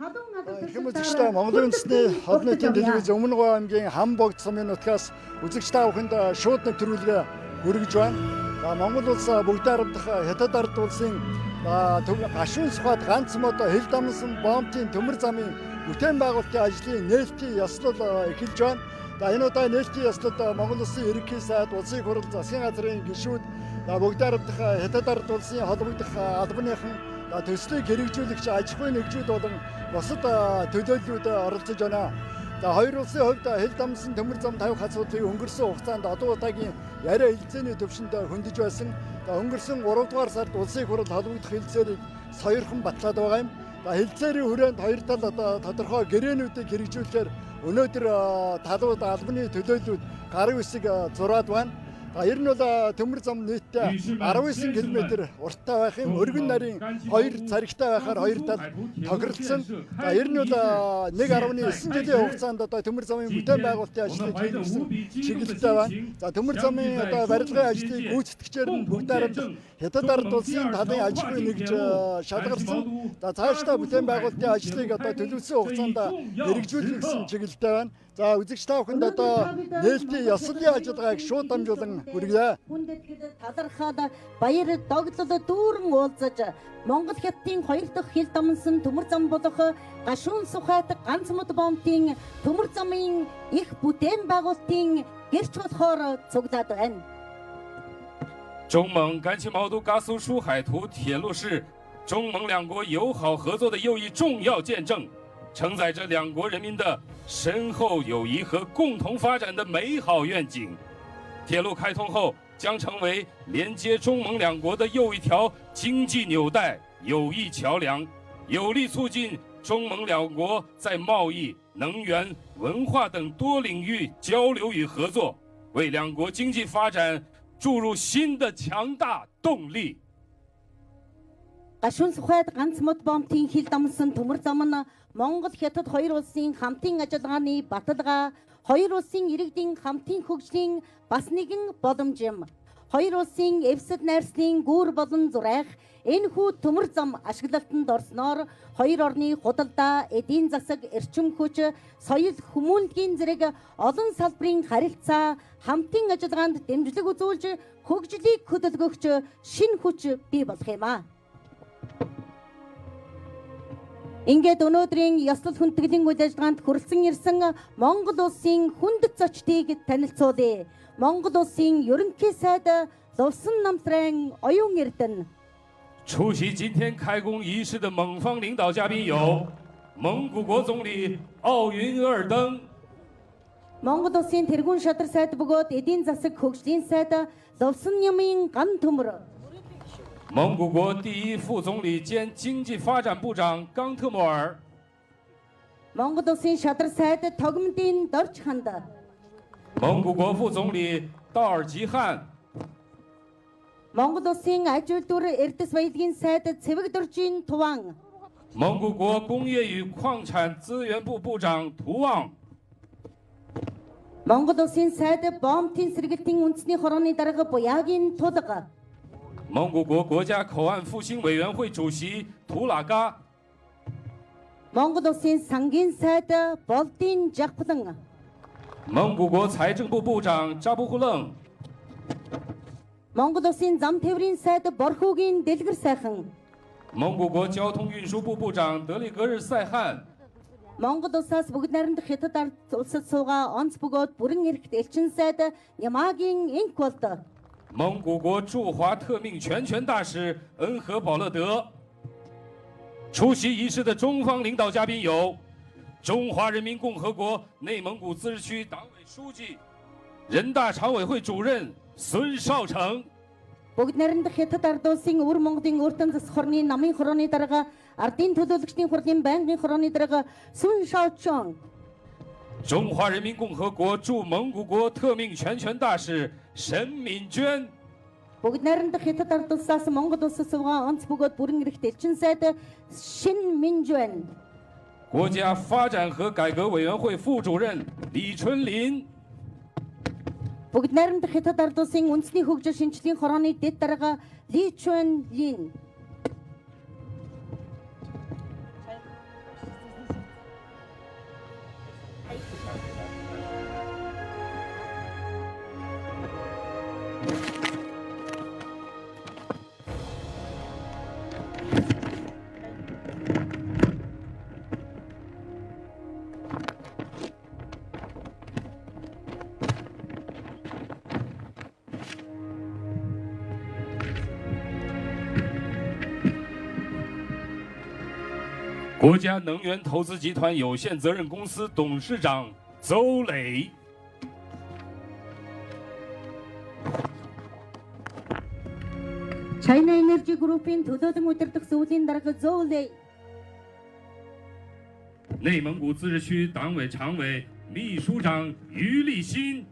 Ихэм үзэгчдээ Монголын үндэсний олон нийтийн телевиз Өмнөгов аймгийн Хамбогд сумын нутгаас үзэгч та бүхэнд шууд нэвтрүүлгээ хүргэж байна. Монгол улс бүгд ардах Хятад ард улсын гашуун сухад ганц мод хил дамсан бомбын төмөр замын бүтээн байгуулалтын ажлын нээлтийн ёслол эхэлж байна. Энэ удаа нээлтийн ёслолд Монгол улсын ерөнхий сайд, улсын хурал, засгийн газрын гишүүд бүгд ардах Хятад ард улсын холбогдох албаныхан төслийг хэрэгжүүлэгч аж ахуйн нэгжүүд болон бусад төлөөллүүд оролцож байна. Хоёр улсын хувьд хил дамсан төмөр зам тавих асуудлыг өнгөрсөн хугацаанд одоо удаагийн яриа хэлцээний төвшөнд хөндөж байсан. Өнгөрсөн 3 дугаар сард улсын хурал холбогдох хэлцээрийг сойрхон батлаад байгаа юм. Хэлцээрийн хүрээнд хоёр тал тодорхой гэрээнүүдийг хэрэгжүүлэхээр өнөөдөр талууд албаны төлөөллүүд гарын үсэг зураад байна. Ер нь бол төмөр зам нийтдээ 19 км урттай байх юм. Өргөн нарийн 2 царигтай байхаар хоёр тал тохиролцсон. Ер нь бол 1.9 жилийн хугацаанд төмөр замын бүтээн байгуулалтын ажлыг хийсэн чиглэлтэй байна. Төмөр замын барилгын ажлыг гүйцэтгэгчээр нь бүгд ард Хятад ард улсын талын аж ахуй нэгж шалгарсан. Цаашдаа бүтээн байгуулалтын ажлыг төлөвлөсөн хугацаанд хэрэгжүүлэх гэсэн чиглэлтэй байна. Үзэгч та бүхэнд нээлтийн ёслолын ажиллагааг шууд дамжуулан хүргье. Хүндэтгэл талархаад баяр догдлол дүүрэн уулзаж Монгол Хятадын 2 дахь хил дамсан төмөр зам болох гашуун сухайт ганц мод бомбын төмөр замын их бүтээн байгуулалтын гэрч болохоор цуглаад байна. 中蒙甘旗毛都嘎苏疏海图铁路是中蒙两国友好合作的又一重要见证，承载着两国人民的深厚友谊和共同发展的美好愿景。铁路开通后，将成为连接中蒙两国的又一条经济纽带、友谊桥梁，有力促进中蒙两国在贸易、能源、文化等多领域交流与合作，为两国经济发展注入新的强大动力。 Гашуун сухайд ганц мод бомбын хил дамсан төмөр зам нь Монгол Хятад хоёр улсын хамтын ажиллагааны баталгаа, хоёр улсын иргэдийн хамтын хөгжлийн бас нэгэн боломж юм. Хоёр улсын эвсэл найрсны гүүр болон зурайх энэхүү төмөр зам ашиглалтанд орсноор хоёр орны худалдаа, эдийн засаг, эрчим хүч, соёл, хүмүүнлэгийн зэрэг олон салбарын харилцаа хамтын ажиллагаанд дэмжлэг үзүүлж хөгжлийг хөдөлгөгч шинэ хүч бий болох юм а. Ингээд өнөөдрийн ёслол хүндэтгэлийн үйл ажиллагаанд хүрэлцэн ирсэн Монгол улсын хүндэт зочдыг танилцуулъя. Монгол улсын ерөнхий сайд Лувсан намтрын оюун эрдэнэ. 出席今天开工仪式的蒙方领导嘉宾有蒙古国总理奥云额尔登。 Монгол улсын тэргүүн шадар сайд бөгөөд эдийн засаг хөгжлийн сайд Лувсан нямын ган төмөр. 蒙古国第一副总理兼经济发展部长冈特莫尔， Монгол улсын шадар сайд Тогмдын Дорж ханд. 蒙古国副总理道尔吉汉， Монгол улсын аж үйлдвэр эрдэс баялагын сайд Цэвэг Доржийн Туван. 蒙古国工业与矿产资源部部长涂旺， Монгол улсын сайд Бомтын сэргэлтийн үндэсний хорооны дарга Буяагийн Тулга. 蒙古国国家口岸复兴委员会主席图拉嘎， Монгол улсын сангийн сайд Болдын Жагплан. 蒙古国财政部部长扎布呼楞， Монгол улсын зам тээврийн сайд Борхуугийн Дэлгэр сайхан. 蒙古国交通运输部部长德里格日赛汉， Монгол улсаас бүгд найрамдах Хятад ард улсад суугаа онц бөгөөд бүрэн эрэхт элчин сайд Ямагийн Инкволд. 蒙古国驻华特命全权大使恩和保勒德。出席仪式的中方领导嘉宾有中华人民共和国内蒙古自治区党委书记、人大常委会主任孙少成。 Бүгд найрамдах Хятад ард улсын өвөр Монголын өртөн засаг хорны намын хорооны дарга ардын төлөөлөгчдийн хурлын байнгын хорооны дарга Сүн Шаочон. 中华人民共和国驻蒙古国特命全权大使沈敏娟。 Бүгд найрамдах Хятад ард улсаас Монгол улсад суугаа онц бөгөөд бүрэн эрэхт элчин сайд Шин Минжвэн. 国家发展和改革委员会副主任李春林。 Бүгд найрамдах Хятад ард улсын үндэсний хөгжил шинжилгээний хорооны дэд дарга Ли Чуэн Лин. 国家能源投资集团有限责任公司董事长邹磊。 China Energy Group-ийн төлөөлөн удирдах зөвлөлийн дарга Зоулей. 内蒙古自治区党委常委、秘书长于立新。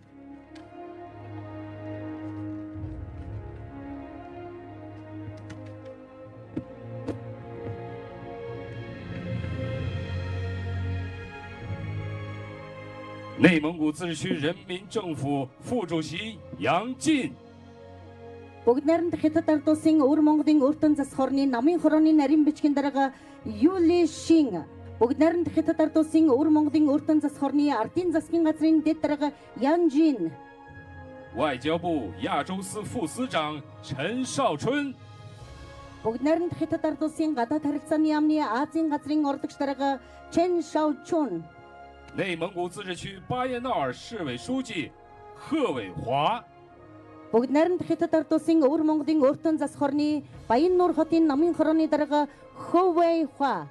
内蒙古自治区人民政府副主席杨进。 Бүгд найрамдах Хятад ард улсын өвөр Монголын өртөн зас хорны намын хорооны нарийн бичгийн дарга Юли Шин. Бүгд найрамдах Хятад ард улсын өвөр Монголын өртөн зас хорны ардын засгийн газрын дэд дарга Ян Жин. 外交部亚洲司副司长陈少春。 Бүгд найрамдах Хятад ард улсын гадаад харилцааны яамны Азийн газрын ордогч дарга Чен Шаочун. 内蒙古自治区巴彦淖尔市委书记贺伟华。 Бүгд найрамдах Хятад ард улсын өвөр Монголын өртөн зас хорны Баяннуур хотын намын хорооны дарга Хөвэй Хуа.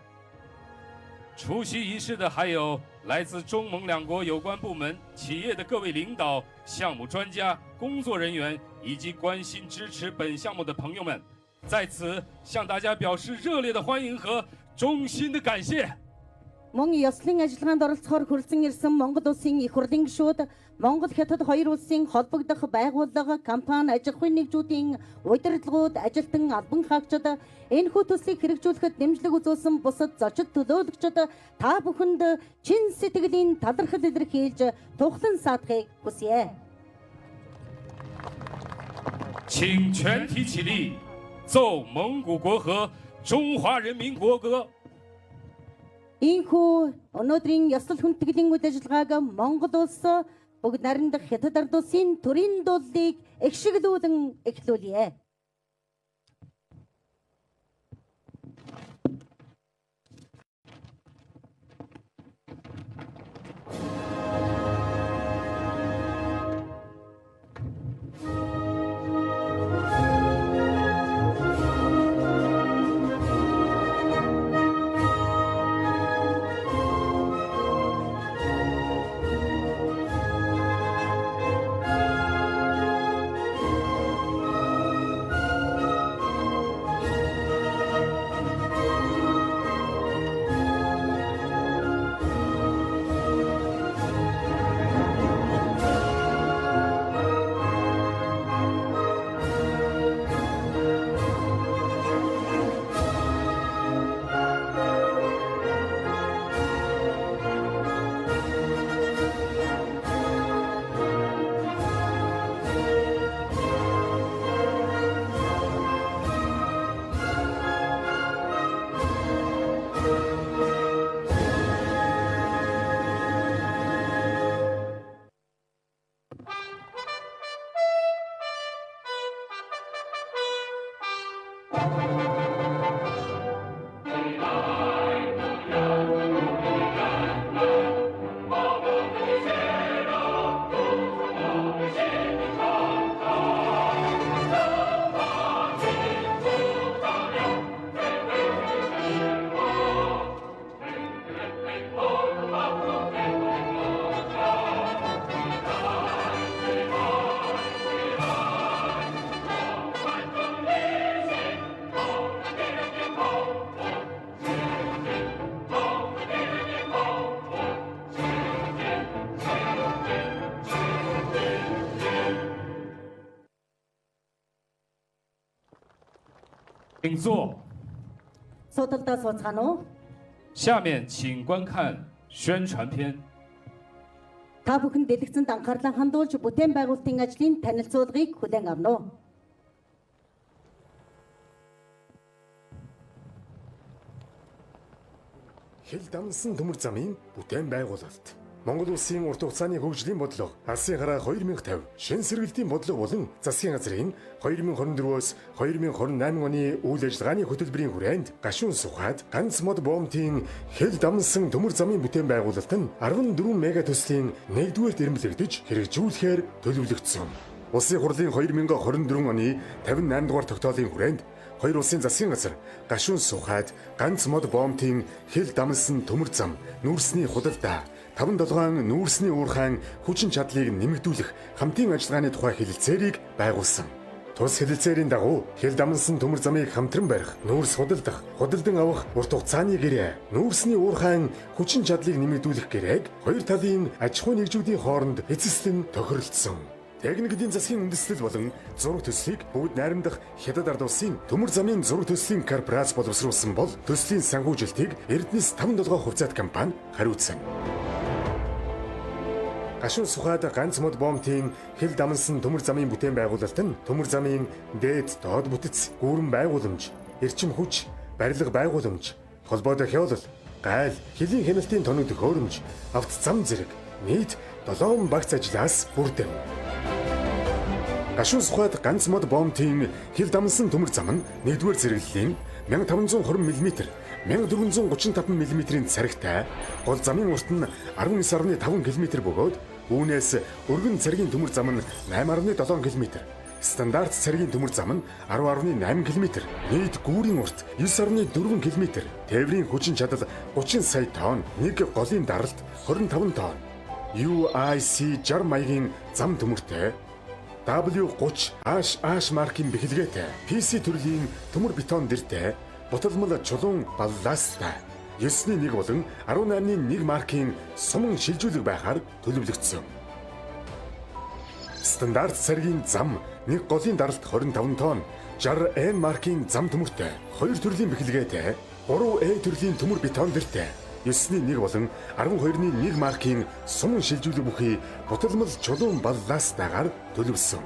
出席仪式的还有来自中蒙两国有关部门、企业的各位领导、项目专家、工作人员以及关心支持本项目的朋友们，在此向大家表示热烈的欢迎和衷心的感谢。 Мөн ёслолын ажиллагаанд оролцохоор хүрсэн ирсэн Монгол улсын их хурлын гишүүд Монгол Хятад хоёр улсын холбогдох байгууллага, компани, аж ахуйн нэгжүүдийн удирдлагууд, ажилтан албан хаагчид энэхүү төслийг хэрэгжүүлэхэд дэмжлэг үзүүлсэн бусад зочид төлөөлөгчид та бүхэнд чин сэтгэлийн талархал илэрхийлж тухлан саадахыг хүсье. 请全体起立，奏蒙古国和中华人民国歌。 Ийхүү өнөөдрийн ёслол хүндэтгэлийн үйл ажиллагааг Монгол улс бүгд найрамдах Хятад ард улсын төрийн дуулыг эгшиглүүлэн эхлүүлье.请坐。 Судалдаа сууцгаана уу? 下面请观看宣传片。 Та бүхэн дэлгэцэнд анхаарлаа хандуулж бүтээн байгуулалтын ажлын танилцуулгыг хүлээн авна уу? Хэл дамнсан төмөр замын бүтээн байгуулалт. Монгол улсын урт хугацааны хөгжлийн бодлого, Алсын хараа 2050, шин сэргэлтийн бодлого болон засгийн газрын 2024-өөс 2028 оны үйл ажиллагааны хөтөлбөрийн хүрээнд гашуун сухад ганц мод боомтын хэл дамнсан төмөр замын бүтээн байгуулалт нь 14 мега төслийн 1-р дэрэмлэгдэж хэрэгжүүлэхээр төлөвлөгдсөн. Улсын хурлын 2024 оны 58 дугаар тогтоолын хүрээнд хоёр улсын засгийн газар гашуун сухад ганц мод бомтын хэл дамнсан төмөр зам нүүрсний худалдаа 5-7 нүүрсний уурхайн хүчин чадлыг нэмэгдүүлэх хамтын ажиллагааны тухай хэлэлцээрийг байгуулсан. Тус хэлэлцээрийн дагуу хэл дамнсан төмөр замыг хамтран барих, нүүрс худалдах, худалдан авах урт хугацааны гэрээ, нүүрсний уурхайн хүчин чадлыг нэмэгдүүлэх гэрээг хоёр талын аж ахуй нэгжүүдийн хооронд эцэслэн тохиролцсон. Техник эдийн засгийн үндэслэл болон зураг төслийг бүгд найрамдах Хятад ард улсын төмөр замын зураг төслийн корпорац боловсруулсан бол төслийн санхүүжилтийг Эрдэнэс 5-7 хувьцаат компани хариуцсан. Гашуун сухад ганц мод бомтын хэл дамнсан төмөр замын бүтээн байгуулалт нь төмөр замын дээд доод бүтэц, гүүрэн байгууламж, эрчим хүч, барилга байгууламж, холбоотой хяолол, гайл, хэлийн хяналтын тоног төхөөрөмж, авто зам зэрэг нийт 7 багц ажлаас бүрдэв. Гашуун сухад ганц мод бомтын хэл дамнсан төмөр зам нь 1-р зэрэглэлийн 1520 мм, 1435 мм-ийн царигтай, гол замын урт нь 19.5 км бөгөөд үүнээс өргөн цэргийн төмөр зам нь 8.7 км, стандарт цэргийн төмөр зам нь 10.8 км, нийт гүүрийн урт 9.4 км, тээврийн хүчин чадал 30 сая тонн, нэг голын даралт 25 тонн, UIC 60 маягийн зам төмөртэй, W30 маркийн бэхэлгээтэй, PC төрлийн төмөр бетон дэртэй, буталмал чулуун балласттай, 9-1 болон 18-1 маркийн суман шилжүүлэг байхаар төлөвлөгдсөн. Стандарт цэргийн зам нэг голын даралт 25 тонн, 60N маркийн зам төмөртэй, 2 төрлийн бэхэлгээтэй, 3A төрлийн төмөр бетон дэртэй, 9-1 болон 12-1 маркийн суман шилжүүлэг бүхий буталмал чулуун балластайгаар төлөвлөсөн.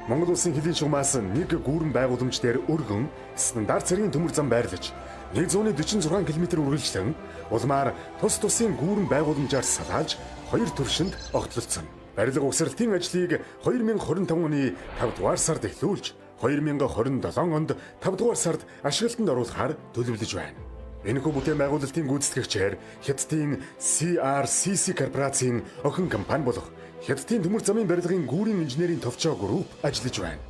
Монгол улсын хэлийн шугамаас нэг гүүрэн байгууламж дээр өргөн стандарт цэргийн төмөр зам байрлаж 146 км үргэлжлэн улмаар тус тусын гүүрэн байгууламжаар салаалж 2 түвшинд огтлолцсон. Барилга угсралтын ажлыг 2025 оны 5 дугаар сард эхлүүлж 2027 онд 5 дугаар сард ашиглалтанд оруулахаар төлөвлөж байна. Энэхүү бүтээн байгуулалтын гүйцэтгэгчээр Хятадын CRCC корпорацийн охин компани болох Хятадын төмөр замын барилгын гүүрийн инженерийн товчоо групп ажиллаж байна.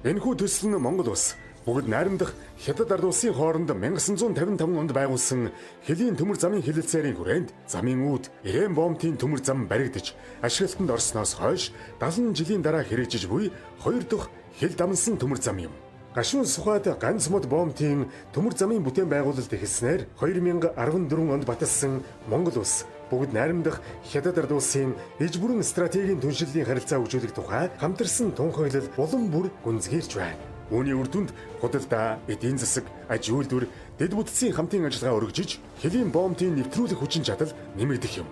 Энэхүү төсөл нь Монгол улс бүгд найрамдах Хятад ард улсын хооронд 1955 онд байгуулсан хэлийн төмөр замын хэлэлцээрийн хүрээнд замын үүд Ирээн бомтын төмөр зам баригдаж ашиглалтанд орсноос хойш 70 жилийн дараа хэрэгжиж буй 2 дахь хэл дамнсан төмөр зам юм. Гашуун сухад ганц мод бомтын төмөр замын бүтээн байгуулалт эхэлснээр 2014 онд баталсан Монгол улс бүгд найрамдах Хятад ард улсын иж бүрэн стратегийн түншлэлийн харилцаа хөгжүүлэх тухай хамтарсан тунхаглал улам бүр гүнзгийрч байна. Үүний үр дүнд худалдаа, эдийн засаг, аж үйлдвэр, дэд бүтцийн хамтын ажиллагаа өргөжиж, хэлийн бомтын нэвтрүүлэх хүчин чадал нэмэгдэх юм.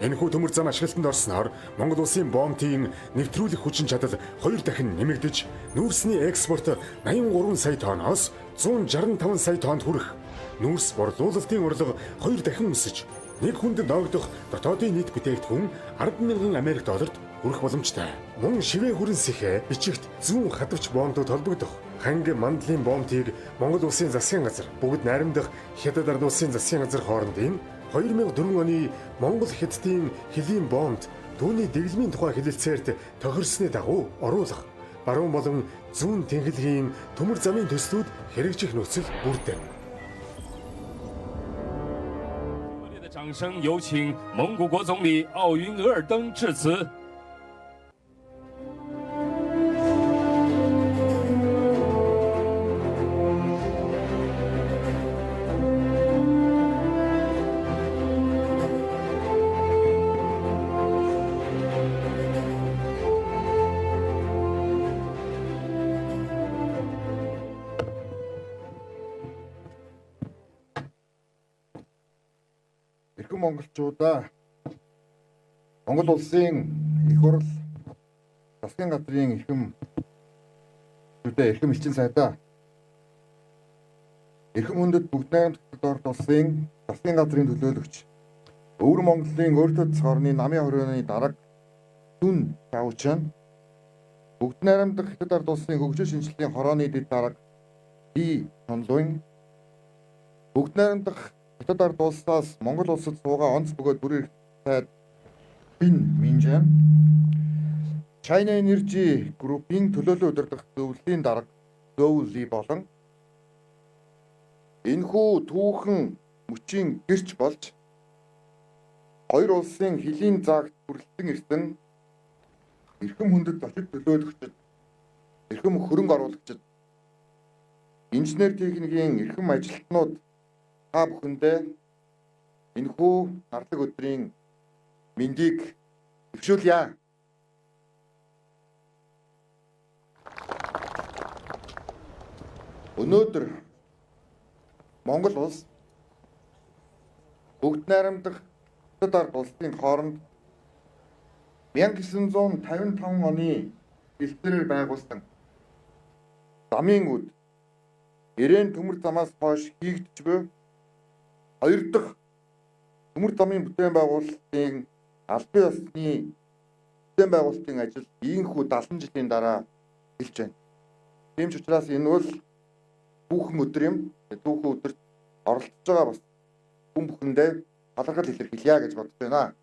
Энэхүү төмөр зам ашиглалтанд орсноор Монгол улсын бомтын нэвтрүүлэх хүчин чадал 2 дахин нэмэгдэж, нүүрсний экспорт 83 сая тонноос 165 сая тоннд хүрэх, нүүрс борлуулалтын урлаг 2 дахин өсөж, нэг хүнд ногдох дотоодын нийт бүтээгдэхүүн 10,000 Америк долларт хүрэх боломжтой. Мөн шивээ хүрэн сэхэ бичигт зүүн хадвч бомтууд холбогдох, ханг мандлын бомтыг Монгол улсын засгийн газар бүгд найрамдах Хятад ард улсын засгийн газар хоорондын 2004 оны Монгол Хятадын хэлийн бомт түүний дэглэмийн тухай хэлэлцээрт тохирсны дагуу оруулах, баруун болон зүүн тэнхилгийн төмөр замын төслүүд хэрэгжих нөхцөл бүрдэв. 掌声有请蒙古国总理奥云额尔登致辞。 Эрхэм монголчуудаа Монгол улсын их хурл засгийн газрын эрхэм элчин сайдаа эрхэм хүндэт бүгд найрамдах орд улсын засгийн газрын төлөөлөгч Өвөр Монголын өөртөө цорны намын хорионы дарга түн давчаан бүгд найрамдах Хятад ард улсын хөгжил шинжилгээний хорооны дэд дарга Би Чонлуун бүгд найрамдах Хятад ард улсаас Монгол улсад суугаа онц бөгөөд бүрээр сайд Бин Минжан China Energy Group-ийн төлөөлөл удирдах зөвлөлийн дарга Зөүли болон энэхүү түүхэн мөчийн гэрч болж хоёр улсын хилийн заагт хүрэлтэн ирсэн эрхэм хүндэт зочид төлөөлөгчд, эрхэм хөрөнгө оруулагчид, инженер техникийн эрхэм ажилтнууд та бүхэндээ энэхүү нарлаг өдрийн мэндийг дэвшүүлье. Өнөөдөр Монгол улс бүгд найрамдах хятад ард улсын хооронд 1955 оны бэлтгэлээр байгуулсан замын үд Ирээн төмөр замаас хойш хийгдэж буй хоёр дахь төмөр замын бүтээн байгуулалтын албан ёсны бүтээн байгуулалтын ажил ийхүү 70 жилийн дараа эхэлж байна. Тийм ч учраас энэ бол түүхэн өдөр юм. Түүхэн өдөрт оролцож байгаа бас хүн бүхэндээ талархал илэрхийлье гэж бодож байна.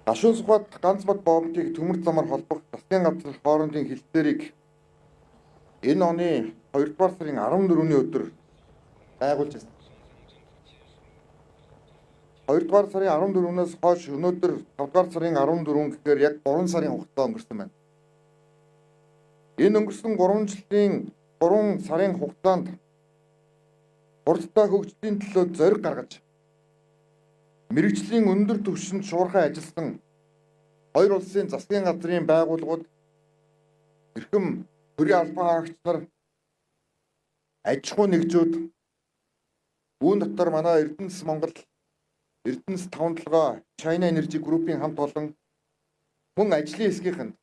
Дашуун Сүхбат ганц бод боомтыг төмөр замаар холбох засгийн газрын хоорондын хэлтсээрийг энэ оны 2 дугаар сарын 14-ний өдөр байгуулж байна. 2 дугаар сарын 14-нөөс хойш өнөөдөр 5 дугаар сарын 14 гэхээр яг 3 сарын хугацаа өнгөрсөн байна. Энэ өнгөрсөн 3 жилийн 3 сарын хугацаанд хурдтай хөгжлийн төлөө зориг гаргаж мэрэгжлийн өндөр түвшинд шуурхай ажилласан хоёр улсын засгийн газрын байгууллагууд эрхэм төрийн албан хаагч нар аж ахуй нэгжүүд үүн дотор манай Эрдэнэс Монгол Эрдэнэс тавталгаа China Energy Group-ийн хамт олон мөн ажлын хэсгийнхэнд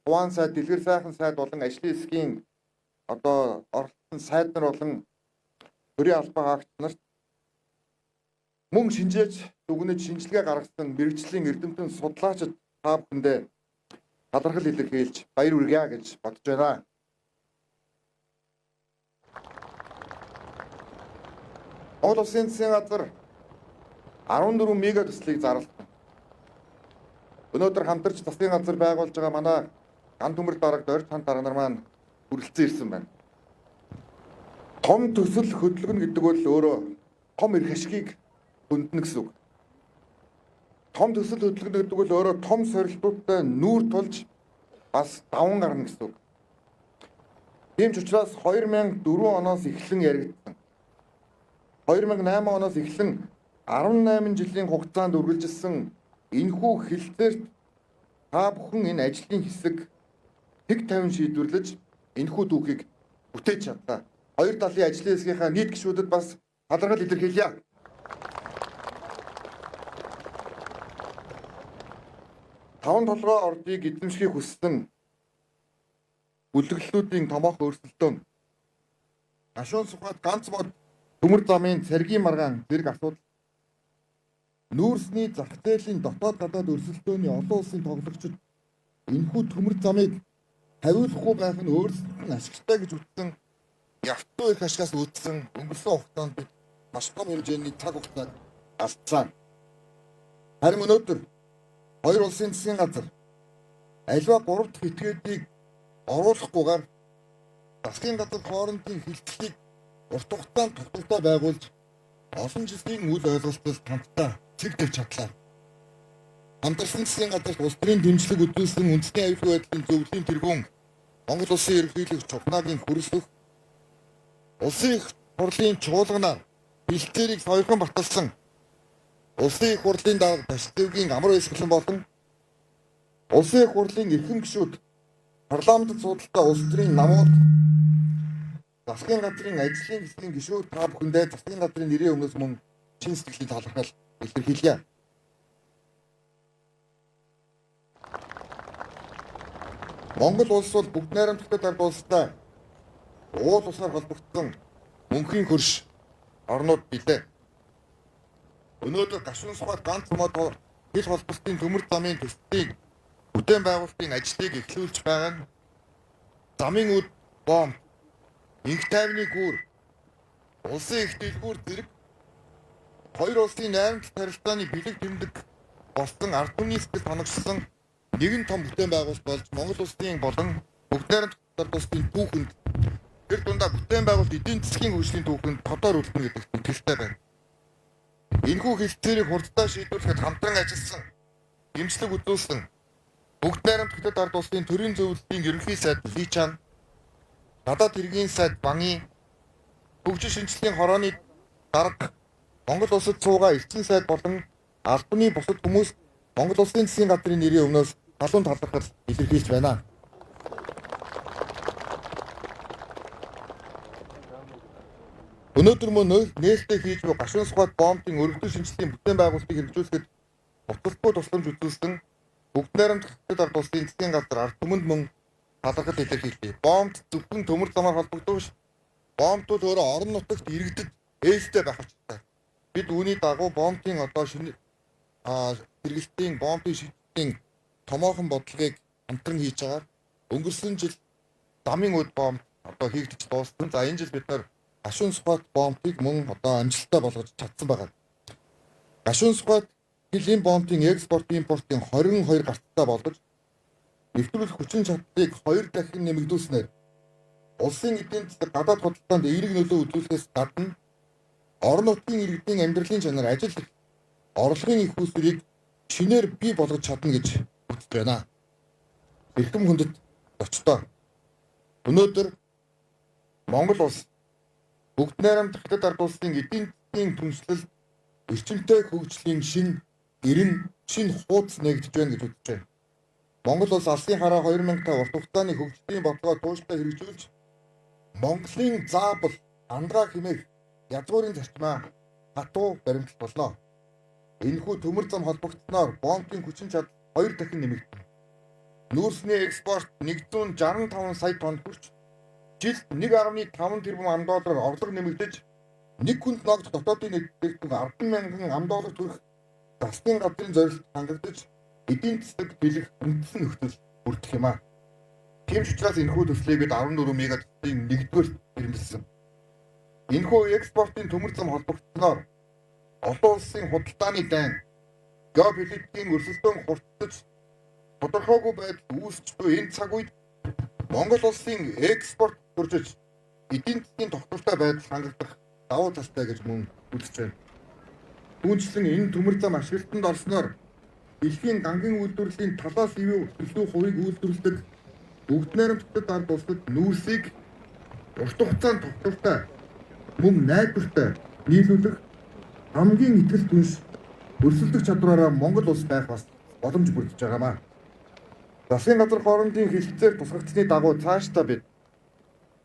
Хуан сайд, Дэлгэр сайхан сайд болон ажлын хэсгийн одоо оролцсон сайд нар болон төрийн албан хаагч нарт мөн шинжээж дүгнэж шинжилгээ гаргасан мэрэгжлийн эрдэмтэн судлаачид та бүхэндээ талархал илэрхийлж баяр хүргье гэж бодож байна. Монгол Улсын засгийн газар 14 мега төслийг зарласан. Өнөөдөр хамтарч засгийн газар байгуулж байгаа манай ган төмөр дарга дорж хан дарга нар маань хүрэлцэн ирсэн байна. Том төсөл хөдөлгөнө гэдэг бол өөрөө том эрх ашигыг хүнднэ гэсэн үг. Том төсөл хөдөлгөнө гэдэг бол өөрөө том сорилтуудтай нүүр тулж бас даван гарна гэсэн үг. Тийм ч учраас 2004 оноос эхлэн яригдсан. 2008 оноос эхлэн 18 жилийн хугацаанд үргэлжилсэн энэхүү хэлтсээр та бүхэн энэ ажлын хэсэг тэг тавин шийдвэрлэж энэхүү түүхийг бүтээж чадлаа. Хоёр талын ажлын хэсгийнхаа нийт гишүүдэд бас талархал илэрхийлье. Таван толгой ордыг эзэмшихийг хүссэн бүлэглэлүүдийн томоохон өөрсөлдөөн Дашуун Сүхбат ганц бод төмөр замын цэргийн маргаан зэрэг асуудал нүүрсний зах зээлийн дотоод гадаад өрсөлдөөний олон улсын тоглогчид энэхүү төмөр замыг хариулахгүй байх нь өөрсдөд нь ашигтай гэж үзсэн явтуу их ашигаас үүдсэн өнгөрсөн хугацаанд маш том хэмжээний цаг хугацааг алдсан. Харин өнөөдөр хоёр улсын засгийн газар альва 3 дахь этгээдийг оруулахгүйгээр засгийн газар хоорондын хэлтсийг урт хугацаанд тогтвортой байгуулж олон жилийн үйл ойлголтоос хамтдаа цэг тавьж чадлаа. Хамтарсан засгийн газарт улс төрийн дэмжлэг үзүүлсэн үндэсний аюулгүй байдлын зөвлөлийн тэргүүн Монгол улсын ерөнхийлөгч Чухнагийн хүрэлцэх улсын их хурлын чуулганаар бэлтгэлийг сойрхон баталсан улсын их хурлын дарга Ташдывгийн амар хэсгэлэн болон улсын их хурлын эрхэм гишүүд парламентд судалтай улс төрийн намууд засгийн газрын ажлын хэсгийн гишүүд та бүхэндээ засгийн газрын нэрийн өмнөөс мөн чин сэтгэлийн талархал илэрхийлье. Монгол улс бол бүгд найрамдахтай ард улстай уул усаар холбогдсон мөнхийн хөрш орнууд билээ. Өнөөдөр Дашуун Сүхбат ганц мод хил холбогдсон төмөр замын төслийн бүтээн байгуулалтын ажлыг эхлүүлж байгаа нь замын үд бом инх тайвны гүр улсын их дэлгүүр зэрэг хоёр улсын найрамдах харилцааны бэлэг тэмдэг болсон ард түмний сэтгэл хоногссон нэгэн том бүтээн байгуулалт болж Монгол улсын болон бүгд найрамд хотод улсын түүхэнд тэр дундаа бүтээн байгуулалт эдийн засгийн хөгжлийн түүхэнд тодор үлдэнэ гэдэг итгэлтэй байна. Энэхүү хэлцээрийг хурдтай шийдвэрлэхэд хамтран ажилласан, дэмжлэг үзүүлсэн бүгд найрамд хотод ард улсын төрийн зөвлөлийн ерөнхий сайд Ли Чан, гадаад хэргийн сайд Банги, хөгжил шинжилгээний хорооны дарга, Монгол улсад суугаа элчин сайд болон албаны бусад хүмүүс Монгол улсын засгийн газрын нэрийн өмнөөс халуун талархал илэрхийлж байна. Өнөөдөр мөн нээлттэй хийж буй гашуун сухад бомбын өргөдөл шинжилгээний бүтээн байгуулалтыг хэрэгжүүлэхэд буцалтгүй тусламж үзүүлсэн бүгд найрамд хотод ард улсын засгийн газар ард түмэнд мөн талархал илэрхийлье. Бомбд зөвхөн төмөр замаар холбогдсон. Бомбууд өөрөө орон нутагт иргэдэд ээлжтэй байх хэрэгтэй. Бид үүний дагуу бомбын одоо шинэ хэрэглэлтийн бомбын шийдвэрийн томоохон бодлогыг хамтран хийж байгаа. Өнгөрсөн жил замын үд бомб одоо хийгдэж дууссан. За энэ жил бид нар гашуун сухад бомбыг мөн одоо амжилттай болгож чадсан байгаа. Гашуун сухад хилийн бомбын экспорт импортын 22 гарттай болгож нэвтрүүлэх хүчин чадлыг 2 дахин нэмэгдүүлснээр улсын эдийн засаг гадаад худалдаанд эерэг нөлөө үзүүлэхээс гадна орон нутгийн иргэдийн амьдралын чанар, ажил орлогын их үүсвэрийг шинээр бий болгож чадна гэж үзэж байна. Эрхэм хүндэт зочдоо. Өнөөдөр Монгол улс бүгд найрамд хотод ард улсын эдийн засгийн түншлэл, эрчимтэй хөгжлийн шин хуудас нэгдэж байна гэж үзэж байна. Монгол улс алсын хараа 2005 урт хугацааны хөгжлийн бодлогоо тууштай хэрэгжүүлж Монголын заавал андгаа хэмээх язгуурын зарчмаа хатуу баримтлах болно. Энэхүү төмөр зам холбогдсноор бомбын хүчин чадал 2 дахин нэмэгдэнэ. Нүүрсний экспорт 165 сая тонн хүрч жилд 1.5 тэрбум ам.доллар орлого нэмэгдэж нэг хүнд ногд дотоодын нэгтгэн 10,000 ам.доллар төрөх засгийн газрын зорилт хангагдаж эдийн засаг бэлэх үндсэн нөхцөл бүрдэх юм а. Тийм ч учраас энэхүү төслийг бид 14 мегаваттын 1-р ирмэлсэн. Энэхүү экспортын төмөр зам холбогдсноор олон улсын худалдааны дайн, геополитикийн өрсөлдөөн хурцдаж тодорхойгүй байдал үүсч буй энэ цаг үед Монгол улсын экспорт хуржиж эдийн засгийн тогтвортой байдал хангагдах давуу талтай гэж мөн үзэж байна. Түүнчлэн энэ төмөр зам ашиглалтанд орсноор дэлхийн гангийн үйлдвэрлэлийн талаас ивүү төлөв хувийг үйлдвэрлэдэг бүгд найрамд хотод ард улсад нүүрсийг урт хугацаанд тогтвортой мөн найдвартай нийлүүлэх хамгийн итгэл түнш өрсөлдөх чадвараараа Монгол улс байх бас боломж бүрдэж байгаамаа. Засгийн газар хоорондын хэлэлцээр тусгагдсны дагуу цаашдаа бид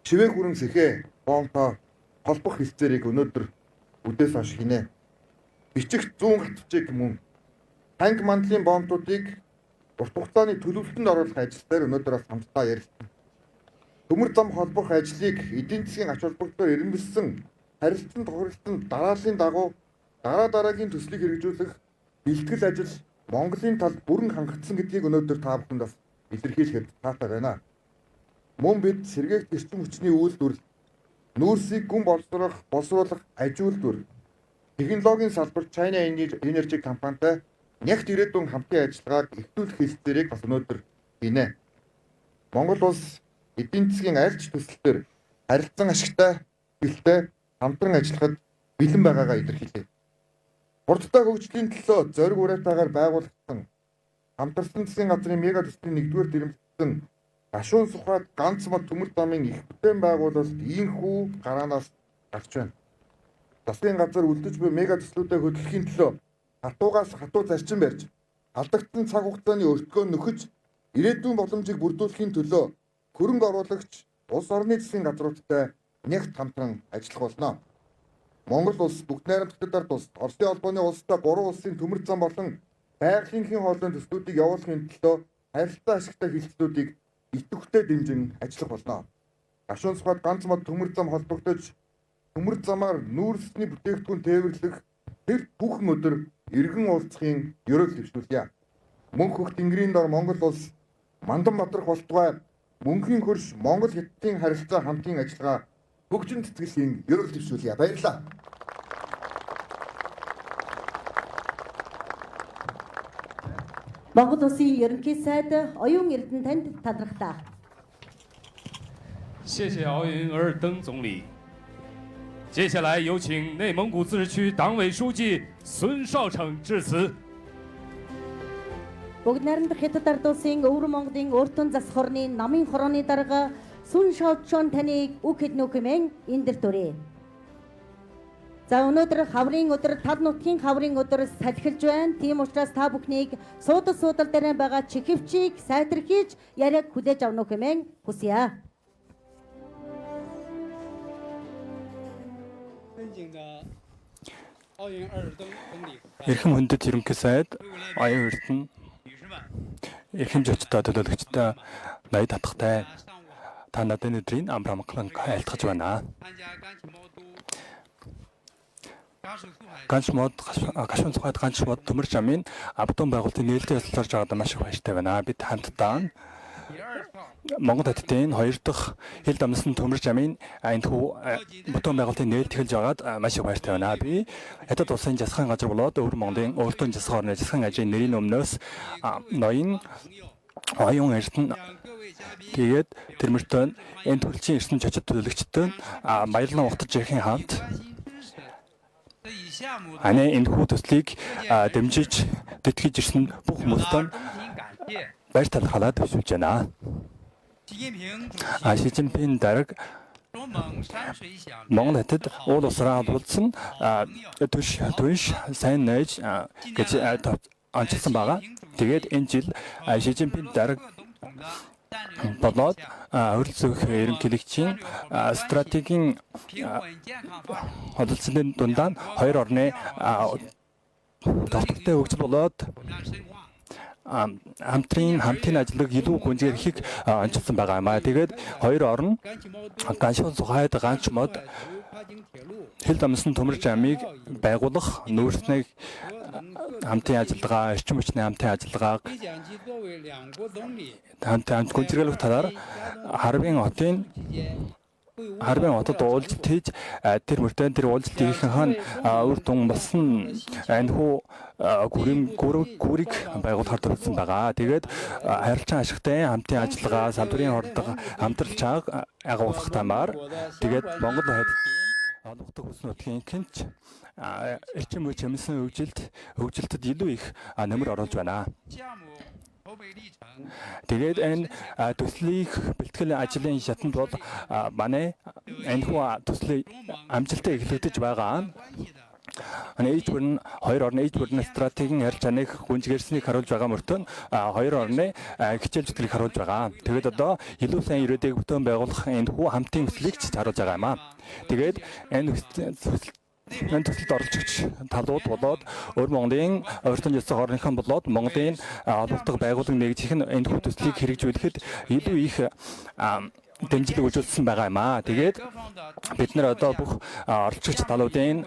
шивээ хүрэн сэхээ бомбоо холбох хэлэлцээрийг өнөөдөр үдээс хойш хийнэ. Бичих 100 хатвчиг мөн танк мандлын бомбуудыг урт хугацааны төлөвлөлтөнд оруулах ажил дээр өнөөдөр бас хамтдаа ярилцсан. Төмөр зам холбох ажлыг эдийн засгийн ач холбогдолоор ирэмбэлсэн харилцан тохиролтод дарааллын дагуу дараагийн төслийг хэрэгжүүлэх бэлтгэл ажил Монголын талд бүрэн хангагдсан гэдгийг өнөөдөр та бүхэнд бас илэрхийлэхэд таатай байна. Мөн бид сэргээгт эрчим хүчний үйлдвэрлэл, нүүрсийг гүн боловсруулах аж үйлдвэр, технологийн салбарт China Energy компанитай нягт ирээдүйн хамтын ажиллагааг эхлүүлэх хэлэлцээрийг бас өнөөдөр хийнэ. Монгол улс эдийн засгийн аль ч төсөл төр харилцан ашигтай хэлтэй хамтран ажиллахад бэлэн байгаагаа илэрхийлье. Хурдтай хөгжлийн төлөө зориг уриатаагаар байгуулагдсан хамтарсан засгийн газрын мега төслийн 1-р дэрэмжсэн гашуун сухад ганц мод төмөр замын их бүтээн байгуулалт ийхүү гараанаас гарч байна. Засгийн газар үлдэж буй мега төслүүдэд хөдөлгөхийн төлөө хатуугаас хатуу зарчим барьж алдагдсан цаг хугацааны өртгөө нөхөж ирээдүйн боломжийг бүрдүүлэхийн төлөө хөрөнгө оруулагч улс орны засгийн газруудтай нягт хамтран ажиллах болно. Монгол улс бүгд найрамд хотод ард улс, Оросын холбооны улстай 3 улсын төмөр зам болон байгалийн хоолойн төслүүдийг явуулахын төлөө харилцаа ашигтай хэлтсүүдийг идэвхтэй дэмжин ажиллах болно. Гашуун сухад ганц мод төмөр зам холбогдож төмөр замаар нүүрсний бүтээгдэхүүн тээвэрлэх тэр бүхэн өдөр иргэн уулзахын ёроог дэвшүүлье. Мөнх хөх тэнгэрийн дор Монгол улс мандан батрах болтугай мөнхийн хөрш Монгол хятадын харилцаа хамтын ажиллагаа хөгжин цэцгэлгийн ёроог дэвшүүлье. Баярлалаа. Монгол Улсын ерөнхий сайд Оюун Эрдэнэ танд талархлаа. 谢谢敖云尔登总理。接下来有请内蒙古自治区党委书记孙少成致辞。 Бүгд найрамдах Хятад ард улсын Өвөр Монголын Өртөн засах хорны намын хорооны дарга Сүн Шаочон таныг үг хэд нүхэмэн энэ дэр төрье. За өнөөдөр хаврын өдөр тал нутгийн хаврын өдөр салхилж байна. Тийм учраас та бүхнийг суудал дээр байгаа чихвчийг сайдэрхийж яриаг хүлээж авах нүхэмэн хүсье. Эрхэм хүндэт ерөнхий сайд Оюун Эрдэнэ эрхэм зочдтой төлөөлөгчтэй ноёд татахтай та надад өдрийн амрамглан айлтгаж байна. Ганц мод гашуун цухад ганц мод төмөр жамын абдун байгуулалтын нээлттэй ажиллаж байгаад маш их баяртай байна. Бид хамтдаа Монгол хотын 2 дахь хил дамнасан төмөр жамын энэхүү бутуун байгуулалтын нээлт эхэлж байгаад маш их баяртай байна. Би Хятад улсын засгийн газар болоод Өвөр Монголын Өртөн засгийн орны засгийн ажлын нэрийн өмнөөс ноён Оюун Эрдэнэ тэгээд тэр мөртөө энэ төлөвчийн эрдэнэ чочид төлөөлөгчдөө баярлан ухтаж ирэхин хамт аны энэхүү төслийг дэмжиж тэтгэж ирсэн бүх хүмүүстээ баяр талархлаа төвшүүлж байна. Ши Цзиньпин дарга Монгол хотод уул усраа олболцсон түнш сайн нээж гэж онцлсан байгаа. Тэгээд энэ жил Ши Цзиньпин дарга болоод хөрөлцөх ерөнхийлөгчийн стратегийн хөдөлсөний дундаа хоёр орны тогтвортой хөгжил болоод хамтын ажиллаг илүү гүнзгийхийг онцлсан байгаа юм аа. Тэгээд хоёр орн ганшуун цухайд ганч мод хил дамнасан төмөр жамыг байгуулах нүүрснийг хамтын ажиллагаа, эрчим хүчний хамтын ажиллагааг хамт гүнзгийхлэх талаар Харбин хотод уулзалт хийж тэр мөртөө тэр уулзалтынхаа үр дүн болсон энэхүү гүрийг байгуулахар төлөвлөсөн байгаа. Тэгээд харилцан ашигтай хамтын ажиллагаа, салбарын хоорондох хамтралч агуулгах тамаар тэгээд Монгол хотын олонхтой хүсн нутгийн хинч эрчим хүч хэмнэсэн хөгжилтэд илүү их нэмэр оруулж байна. Тэгээд энэ төслийг бэлтгэл ажлын шатанд бол манай энэхүү төслийн амжилттай эхлэгдэж байгаа. Ээж бүрэн хоёр орны ээж бүрэн стратегийн харилцааныг гүнзгийрснийг харуулж байгаа мөртөө хоёр орны хичээл зүтгэлийг харуулж байгаа. Тэгээд одоо илүү сайн ирээдүйг бүтэн байгуулах энэхүү хамтын төслийг ч харуулж байгаа юм аа. Тэгээд энэ төсөлд оролцогч талууд болоод Өвөр Монголын Өртөн засгийн орныхан болоод Монголын олонхтой байгууллага нэгжих нь энэхүү төслийг хэрэгжүүлэхэд илүү их дэмжлэг үзүүлсэн байгаа юм аа. Тэгээд бид нар одоо бүх оролцогч талуудын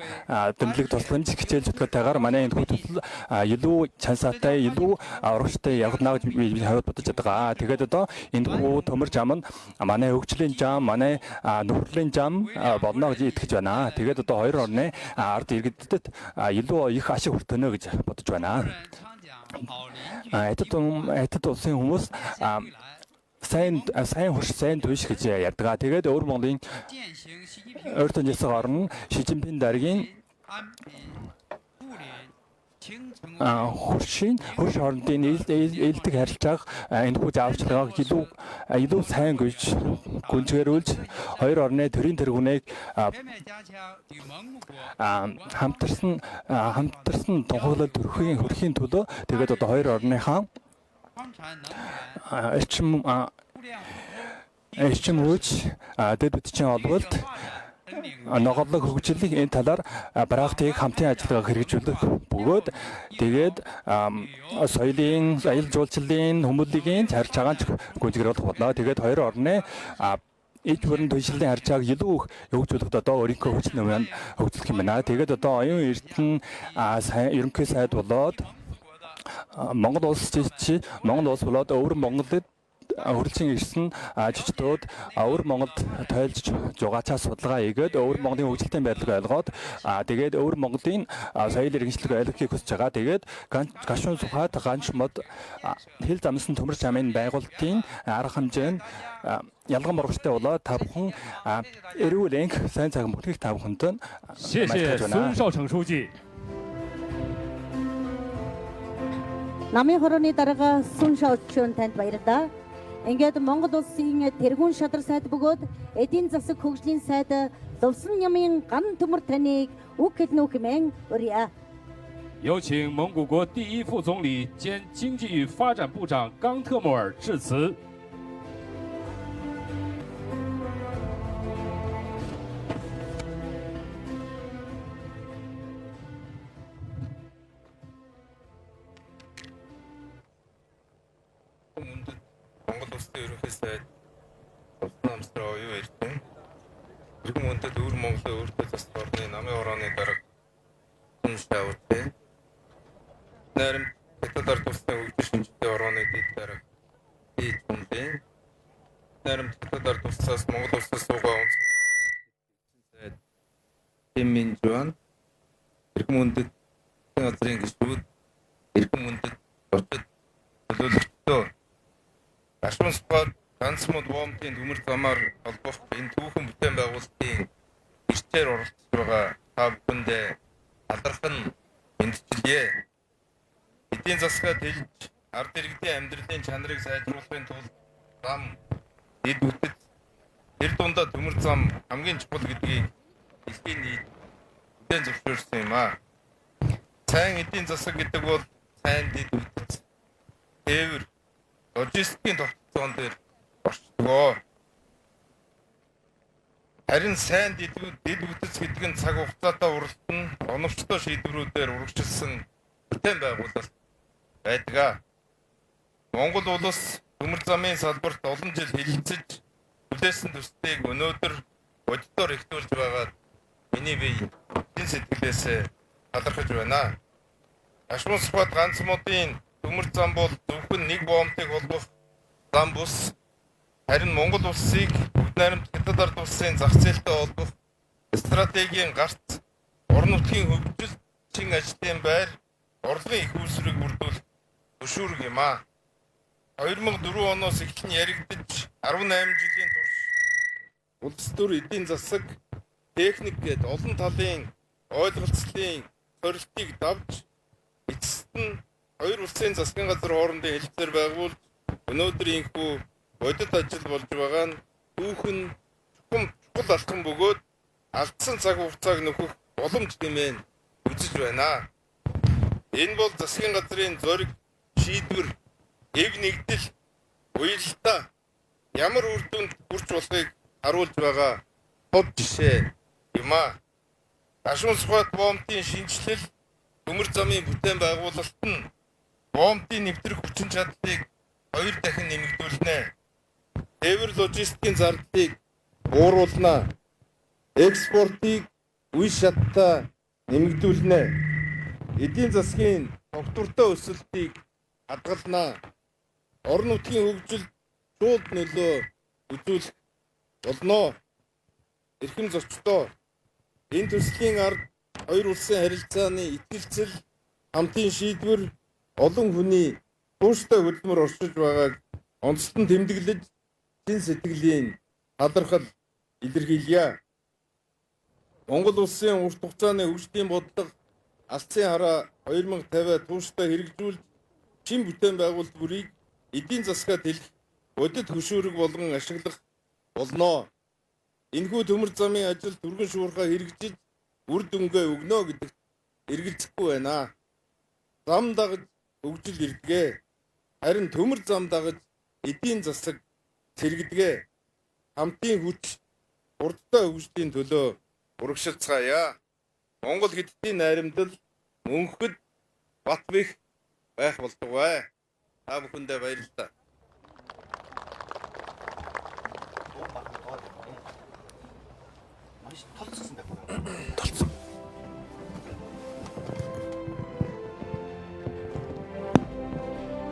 дэмжлэг тусламж хичээл зүтгэлтэйгээр манай энэхүү төсөл илүү чансаатай, илүү урагштай явна гэж би хавьд бодож байгаа. Тэгээд одоо энэхүү төмөр зам нь манай хөгжлийн зам, манай нөхөрлийн зам болно гэж итгэж байна. Тэгээд одоо хоёр орны ард иргэдэд илүү их ашиг хүртэнэ гэж бодож байна. Хятад улсын хүмүүс сайн хурш сайн түш гэж ярьдаг. Тэгээд Өвөр Монголын Өртөн засгийн орн Ши Цзиньпин даргийн хурш хоорондын ээлдэг харилцааг энэхүү зааварчилгааг илүү сайн гэж гүнзгийрүүлж хоёр орны төрийн тэргүүнийг хамтарсан тунхаглал төрхийн төлөө тэгээд одоо хоёр орныхаа эрчим хүч дэд бүтцийн олболт ногоолог хөгжлийг энэ талаар бараахтыг хамтын ажиллагааг хэрэгжүүлэх бөгөөд тэгээд соёлын аял жуулчлалын хүмүүлийн харилцаагаа гүнзгийруулах болно. Тэгээд хоёр орны ээж бүрэн түншлэлийн харилцааг илүү их хөгжүүлэхэд одоо өөрийнхөө хүч нэмээр хөгжүүлэх юм байна. Тэгээд одоо Оюун Эрдэнэ ерөнхий сайд болоод Монгол улс болоод Өвөр Монголд хөрөлцөн ирсэн жижигтүүд өвөр Монголд тойлж жугаачаас судалгаа хийгээд өвөр Монголын хөгжилтэй байдлыг ойлгоод тэгээд өвөр Монголын соёл иргэншлиг ойлгохыг хүсэж байгаа. Тэгээд гашуун сухад ганч мод хил замсан төмөр замын байгуулалтын арга хэмжээнд ялган мурагчтай болоо та бүхэн эрүүл энх сайн цаг мөхийг та бүхэнд 谢谢孙少成书记。 Намын хорооны дарга Сүн Шаочун танд баярлалаа. Ингээд Монгол улсын тэргуун шадар сайд бөгөөд эдийн засаг хөгжлийн сайд Лувсан Нямын ган төмөр таныг үг хэлнэ хэмээн урья. 有请蒙古国第一副总理兼经济与发展部长冈特莫尔致辞。 Монгол улсын ерөнхий сайд Улсын намсраа оюун эрдэнэ иргэн үндэд өвөр Монголын өөртөө засах орны намын орооны дарга Сүн Шаочун нарийн хятад ард улсын хөгжил шинжилгээ орооны дэд дарга Ий Чүнбэн нарийн хятад ард улсаас Монгол улсаас суугаа үндэс сайд Ким Минжуан иргэн үндэд газрын гишүүд иргэн үндэд орчид төлөөлөгчдөө Ашмас бод ганц мод воомтын төмөр замаар холбох энэ түүхэн бүтээн байгуулалтын гэрчээр оролцож байгаа та бүхэндээ алдархан мэдчилье. Эдийн засгаа тэлж ард иргэдийн амьдралын чанарыг сайжруулахын тулд зам эд бүтэц тэр дундаа төмөр зам хамгийн чухал гэдгийг дэлхийн нийт бүтээн зөвшөөрсөн юм аа. Сайн эдийн засаг гэдэг бол сайн эд бүтэц тээвэр логистикийн тогтцоон дээр орчдгоо. Харин сайн дэд бүтэц гэдэг нь цаг хугацаатай уралдан оновчтой шийдвэрүүдээр урагшилсан бүтээн байгуулалт байдаг. Монгол улс төмөр замын салбарт олон жил хилэлцэж хүлээсэн төслийг өнөөдөр боддоор ихтүүлж байгаад миний бие эдийн сэтгэлээс талархаж байна. Ашмас бод ганц модын төмөр зам бол зөвхөн нэг боомтыг холбох зам бус харин Монгол улсыг бүгд найрамд хятад ард улсын зах зээлтэй холбох стратегийн гарт орон нутгийн хөгжил чин ажлын байр орлогын их үүсвэрийг бүрдүүлэх зөвшөөрөх юм аа. 2004 оноос эхлэн яригдж 18 жилийн турш улс төр эдийн засаг техник гээд олон талын ойлголцлын сорилтыг давж эцэст нь хоёр улсын засгийн газар хоорондын хэлэлцээр байгуулж өнөөдөр инхүү бодит ажил болж байгаа нь түүхэн чухал алхам бөгөөд алдсан цаг хугацааг нөхөх боломж хэмээн үзэж байна. Энэ бол засгийн газрын зориг шийдвэр эв нэгдэл уялдаа ямар үр дүнд хүрч болохыг харуулж байгаа тод жишээ юм аа. Ашмас бод боомтын шинжилэл төмөр замын бүтээн байгуулалт нь боомтын нэвтрэх хүчин чадлыг 2 дахин нэмэгдүүлнэ. Тээвэр логистикийн зардлыг бууруулна. Экспортыг үе шаттай нэмэгдүүлнэ. Эдийн засгийн тогтвортой өсөлтийг хадгална. Орон нутгийн хөгжилд шууд нөлөө үзүүлэх болно. Эрхэм зочдоо энэ төслийн ард хоёр улсын харилцааны итгэлцэл хамтын шийдвэр олон хүний тууштай хөдөлмөр оршиж байгааг онцлон тэмдэглэж чин сэтгэлийн талархал илэрхийлье. Монгол улсын урт хугацааны хөгжлийн бодлого алдсан хараа 2050 тууштай хэрэгжүүлж чин бүтээн байгуулалт бүрийг эдийн засгаа тэлэх бодит хөшөөрөг болгон ашиглах болно. Энэхүү төмөр замын ажил түргэн шуурхай хэрэгжиж үр дүнгээ өгнө гэдэгт эргэлзэхгүй байна. Зам дагаж хөгжил ирдэгэ. Харин төмөр зам дагаж эдийн засаг сэргэдэгэ. Хамтын хүч хурдтай хөгжлийн төлөө урагшилцгаая. Монгол Хятадын найрамдал мөнхөд бат бэх байх болтугай. Та бүхэндээ баярлалаа.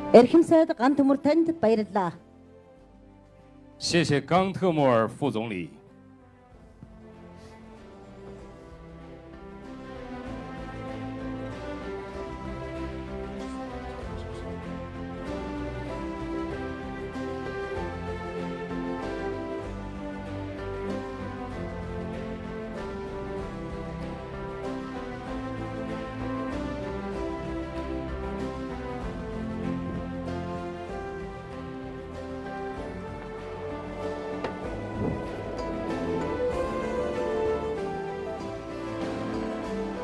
Эрхэм сайд ган төмөр танд баярлалаа. 谢谢冈特莫尔副总理。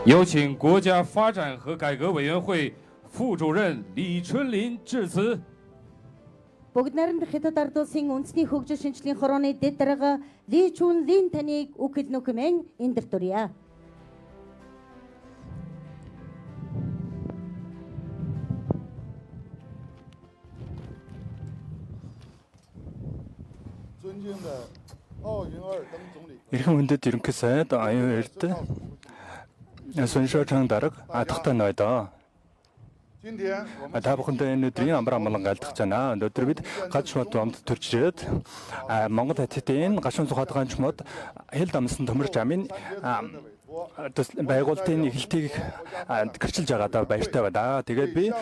有请国家发展和改革委员会副主任李春林致辞。 Бүгд найрамдах Хятад ард улсын үндэсний хөгжил шинжилгээний хорооны дэд дарга Ли Чун Лин таныг үг хэлнэ хэмээн эндэрт хүрье. Эрхэм хүндэт ерөнхий сайд аюун эрд Сүншөөчөн дарга атгатай нойдоо. Та бүхэндээ энэ өдрийн амар амгалан айлтгаж байна. Өнөөдөр бид гаж шууд амд төрчрээд Монгол хятадын гашуун сухатгаан чмод хэл дамсан төмөрч амын байгуулалтын эхлэлтийг гэрчилж байгаадаа баяртай байна. Тэгээд би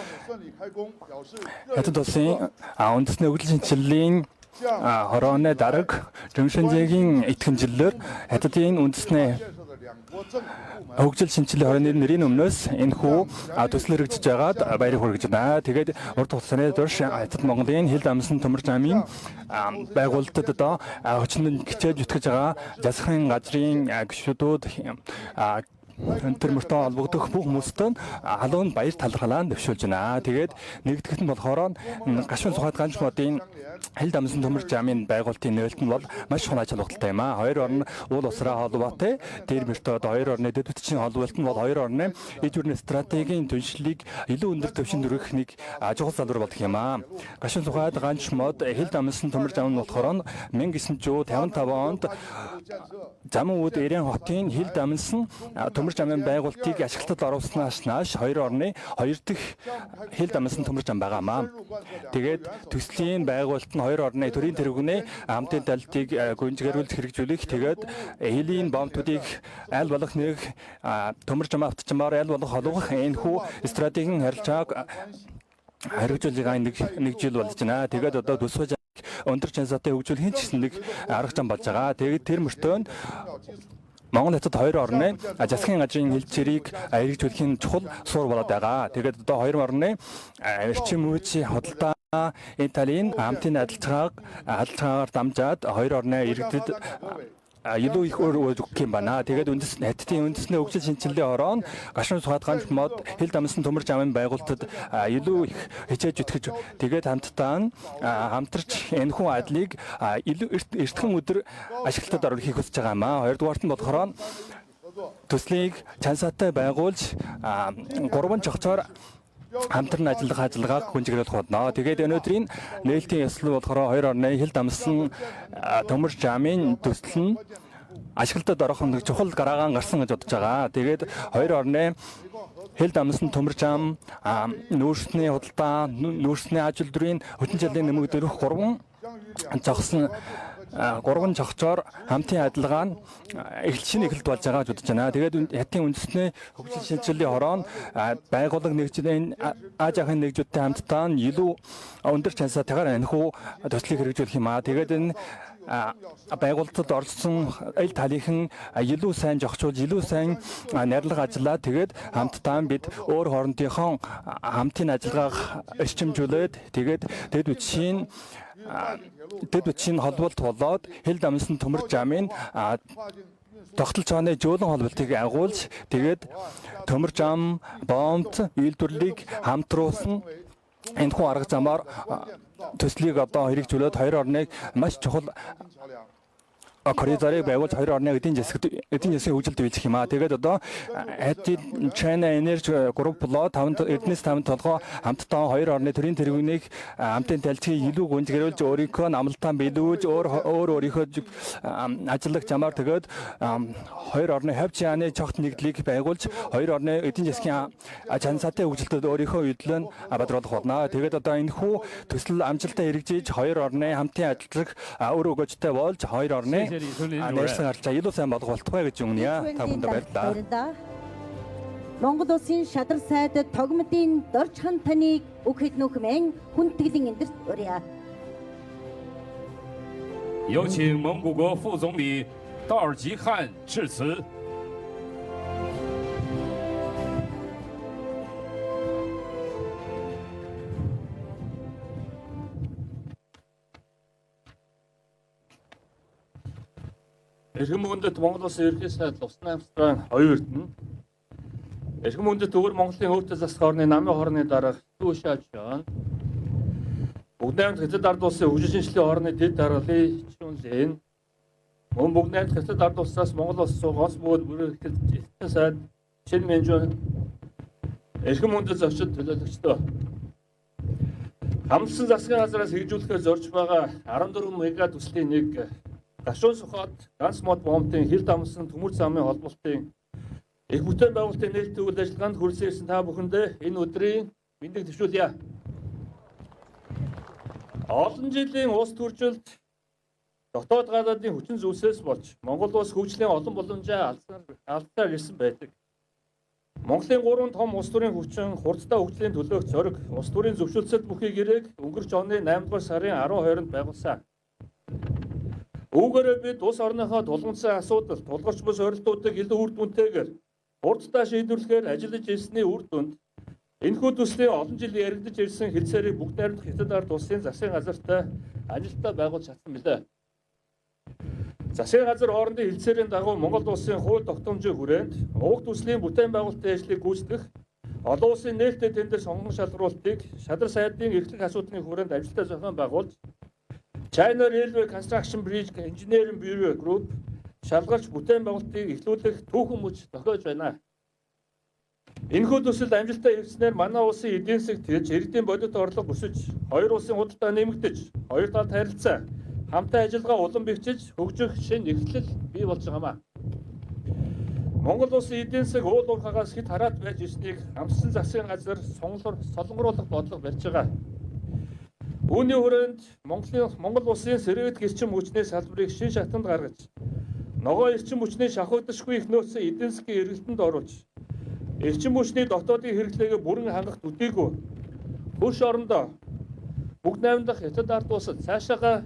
хятад улсын үндэсний хөгжил шинжилгээний хорооны дарга Жөншөнжигийн итгэмжлэлээр хятадын үндэсний хөгжил шинжилгээ хорооны нэрийн өмнөөс энэ хүү төслөрөгдөж байгаад баярыг хүргэж байна. Тэгээд урд хугацааны турш хятад Монголын хэл дамсан төмөрч амын байгуулалтад одоо хүчин хичээж зүтгэж байгаа засгийн газрын гишүүдүүд тэр мөртөө холбогдох бүх хүмүүстэн халуун баяр талархлаа дэвшүүлж байна. Тэгээд нэгдэхэд нь болохоор гашуун сухатгаан чмодын хэл дамсан төмөрч амын байгуулалтын нээлт нь бол маш чухал ачаал тогтолтой юм аа. Хоёр орн уул усраа холбоотой. Тэр мөртөө хоёр орны дэд бүтцийн холбоолт нь бол хоёр орны эд бүрийн стратегийн түншлийг илүү өндөр түвшинд өргөх нэг чухал салбар болох юм аа. Гашуун сухатгаан чмод хэл дамсан төмөрч ам нь болохоор 1955 онд Замууд Эрен хотын хил дамнсан төмөрч амын байгуулалтыг ашиглалтад оруулснаас нааш хоёр орны хоёр дахь хил дамнсан төмөрч ам байгаамаа. Тэгээд төслийн байгуулалт нь хоёр орны төрийн тэргүүний хамтын талдыг гүнзгийрүүлж хэрэгжүүлэх тэгээд хэлийн бомбуудыг аль болох нэг төмөрч ам автчмаар аль болох холбох энэ хүү стратегийн харилцааг хариуцлагыг нэг жил болж байна. Тэгээд одоо төсвөж өндөр чансаатай хөгжүүлэх нь ч гэсэн нэг арга зам болж байгаа. Тэгээд тэр мөртөө Монгол хятад хоёр орны засгийн газрын хэлцээрийг хэрэгжүүлэхийн чухал суур болоод байгаа. Тэгээд одоо хоёр орны эрчим хүчийн худалдаа Италийн хамтын харилцаагаар дамжаад хоёр орны иргэдэд илүү их өөр өгөх юм байна. Тэгээд хятадын үндэсний хөгжил шинжилгээний хороо гашуун сухатгаан чмод хэл дамсан төмөрч амын байгуулалтад илүү их хичээж зүтгэж тэгээд хамтарч энэ хүн адлыг илүү эртхэн өдөр ашиглалтад оруулах хийх хүсэж байгаа юм аа. Хоёрдугаарт нь болохоор төслийг чансаатай байгуулж гурван чогцоор хамтран ажиллагааг хүнжигрүүлэх болно. Тэгээд өнөөдрийн нээлтийн ёслол болохоор хоёр орны хэл дамсан төмөрч амын төсөл нь ашиглалтад орох нэг чухал гараагаан гарсан гэж бодож байгаа. Тэгээд хоёр орны хэл дамсан төмөрч ам нүүрсний худалдаа, нүүрсний ажил дүрийн хөтөн жилийн нэмэгдүүлэх гурван цогцоор хамтын ажиллагаа нь шинэ эхлэлт болж байгаа гэж бодож байна. Тэгээд хятадын үндэсний хөгжил шинжилгээний хороо нь байгууллага нэгжийн Аз Ахын нэгжүүдтэй хамтдаа илүү өндөр чансаатайгаар энэхүү төслийг хэрэгжүүлэх юм аа. Тэгээд энэ байгууллагад орсон аль талийнхан илүү сайн зохицуулж, илүү сайн найрлага ажиллаа. Тэгээд хамтдаа бид өөр хоорондынхон хамтын ажиллагааг эрчимжүүлээд тэгээд дэд бүтцийн холболт болоод хэл дамсан төмөрч амын тогтолцоо цааны жуулан холболтыг агуулж тэгээд төмөрч ам, бомб, үйлдвэрлэлийг хамтруулсан энэ хүн арга замаар төслийг одоо хэрэгжүүлээд хоёр орныг маш чухал коридорыг байгуулж хоёр орны эдийн засгийн хөгжилд үйлдэх юм аа. Тэгээд одоо China Energy Group болоо Эрдэнэс 5 толгой хамтдаа хоёр орны төрийн тэргүүнийг хамтын талчгийг илүү гүнзгийрүүлж өөрийнхөө намлалтаа биелүүлж өөрийнхөө ажиллах замаар тэгээд хоёр орны хавь чааны цогт нэгдлийг байгуулж хоёр орны эдийн засгийн чансаатай хөгжилдөд өөрийнхөө хөдөлгөөнд бадруулах болно. Тэгээд одоо энэ хүү төсөл амжилттай хэрэгжиж хоёр орны хамтын ажиллаг өөр өгөөжтэй болж хоёр орны нэрсэн харилцаа илүү сайн болох болтугай гэж үнэ. Та бүхэнд баярлалаа. Монгол улсын шадар сайд тогмдын дорж хан таныг өгөхөд нөхмэн хүндэтгэлийн эндэрт өрье. 有请蒙古国副总理道尔吉汗致辞。 Эрхэм мөндөд Монгол Улсын ерөнхий сайд Усны Амстран хоёрт нь эрхэм мөндөд өвөр Монголын өөртөө засах орны намын хорны дараах Түү Шаажан бүгд найрамд Хятад ард улсын хөгжил шинжилгээ орны дэд даргалын Чүнлэн мөн бүгд найрамд Хятад ард улсаас Монгол улс гонц бөгөөд бүрэлдэхүүн сайд Чин Мэнжон эрхэм мөндөд зочид төлөөлөгчдөө хамтсан засгийн газраас хэрэгжүүлэхээр зорж байгаа 14 мега төслийн нэг Гашуун сухад ганц мод бомбын хил дамсан төмөр замын холболтын их бүтээн байгуулалтын нээлттэй үйл ажиллагаанд хүрэлцэн ирсэн та бүхэндээ энэ өдрийн мэндийг төвшүүлье. Олон жилийн улс төржилд дотоод гадаадын хүчин зүйлсээс болж Монгол улс хөгжлийн олон боломжоо алдсаар ирсэн байдаг. Монголын 3 том улс төрийн хүчин хурдтай хөгжлийн төлөөх зориг улс төрийн зөвшөөрлөд бүхий гэрээг өнгөрч оны 8 дугаар сарын 12-нд байгуулсан. Үүгээрээ бид улс орныхоо тулгымцсан асуудал, тулгарч бус орилтуудыг илүү үр дүнтэйгээр хурдтай шийдвэрлэхээр ажиллаж ирсний үр дүнд энэхүү төслийн олон жил яригдж ирсэн хэлцээрийг бүгд найрамдах Хятад ард улсын засгийн газартай ажилтнаа байгуулж чадсан билээ. Засгийн газар хоорондын хэлцээрийн дагуу Монгол улсын хууль тогтоомжийн хүрээнд уг төслийн бүтээн байгуулалтын ажлыг гүйцэтгэх олон улсын нээлттэй тендер сонгон шалгаруулалтыг шадар сайдын эрхлэх асуудлын хүрээнд ажилтнаа зохион байгуулж China Railway Construction Bridge Engineering Bureau Group шалгарч бүтээн байгуулалтыг эхлүүлэх түүхэн мөч тохиож байна. Энэхүү төсөлд амжилттай хэрэгжснээр манай улсын эдийн засаг тэгж иргэдийн бодит орлого өсөж, хоёр улсын худалдаа нэмэгдэж, хоёр талд харилцаа, хамтын ажиллагаа улам бэхжиж, хөгжих шинэ эхлэл бий болж байгаамаа. Монгол улсын эдийн засаг уул уурхаагаас хэд хараат байж ирснийг хамтсан засгийн газар солонгоруулах бодлого барьж байгаа. Үүний хүрээнд Монгол улсын сэргээгдэх эрчим хүчний салбарыг шин шатанд гаргаж, ногоо эрчим хүчний шахагдашгүй их нөөцийн эдийн засгийн эргэлтэнд оруулж, эрчим хүчний дотоодын хэрэглээг бүрэн хангах төдийгүй хөрш орондоо бүгд найрамдах Хятад ард улсад цаашаага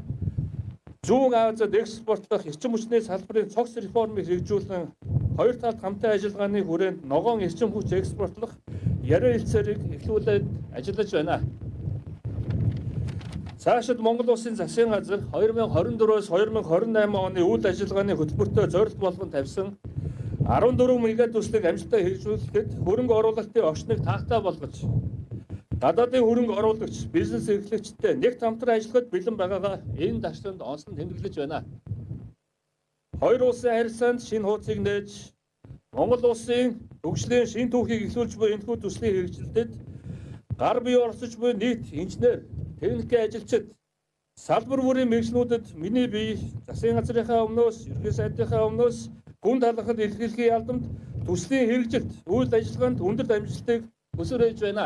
зүүн Азид экспортлох эрчим хүчний салбарын цогц реформыг хэрэгжүүлэн хоёр талд хамтын ажиллагааны хүрээнд ногоон эрчим хүч экспортлох яриа хэлцээрийг эхлүүлээд ажиллаж байна. Цаашид Монгол улсын засгийн газар 2024-өөс 2028 оны үйл ажиллагааны хөтөлбөртөө зорилт болгон тавьсан 14 мега төслийг амжилттай хэрэгжүүлэхэд хөрөнгө оруулалтын орчныг таатай болгож гадаадын хөрөнгө оруулагч бизнес эрхлэгчтэй нэгт хамтран ажиллахад бэлэн байгаагаа энэ даршланд онцлон тэмдэглэж байна. Хоёр улсын харилцаанд шинэ хуудсыг нээж Монгол улсын хөгжлийн шинэ түүхийг эхлүүлж буй энэхүү төслийн хэрэгжилтэд гар бие оролцож буй нийт инженер техникийн ажилчид салбар бүрийн мэргэжлүүдэд миний бие засгийн газрынхаа өмнөөс ерөнхий сайдынхаа өмнөөс гүн талхад илэрхийлэхийн албанд төслийн хэрэгжилт үйл ажиллагаанд өндөр дамжуулалтыг өсөөрөж байна.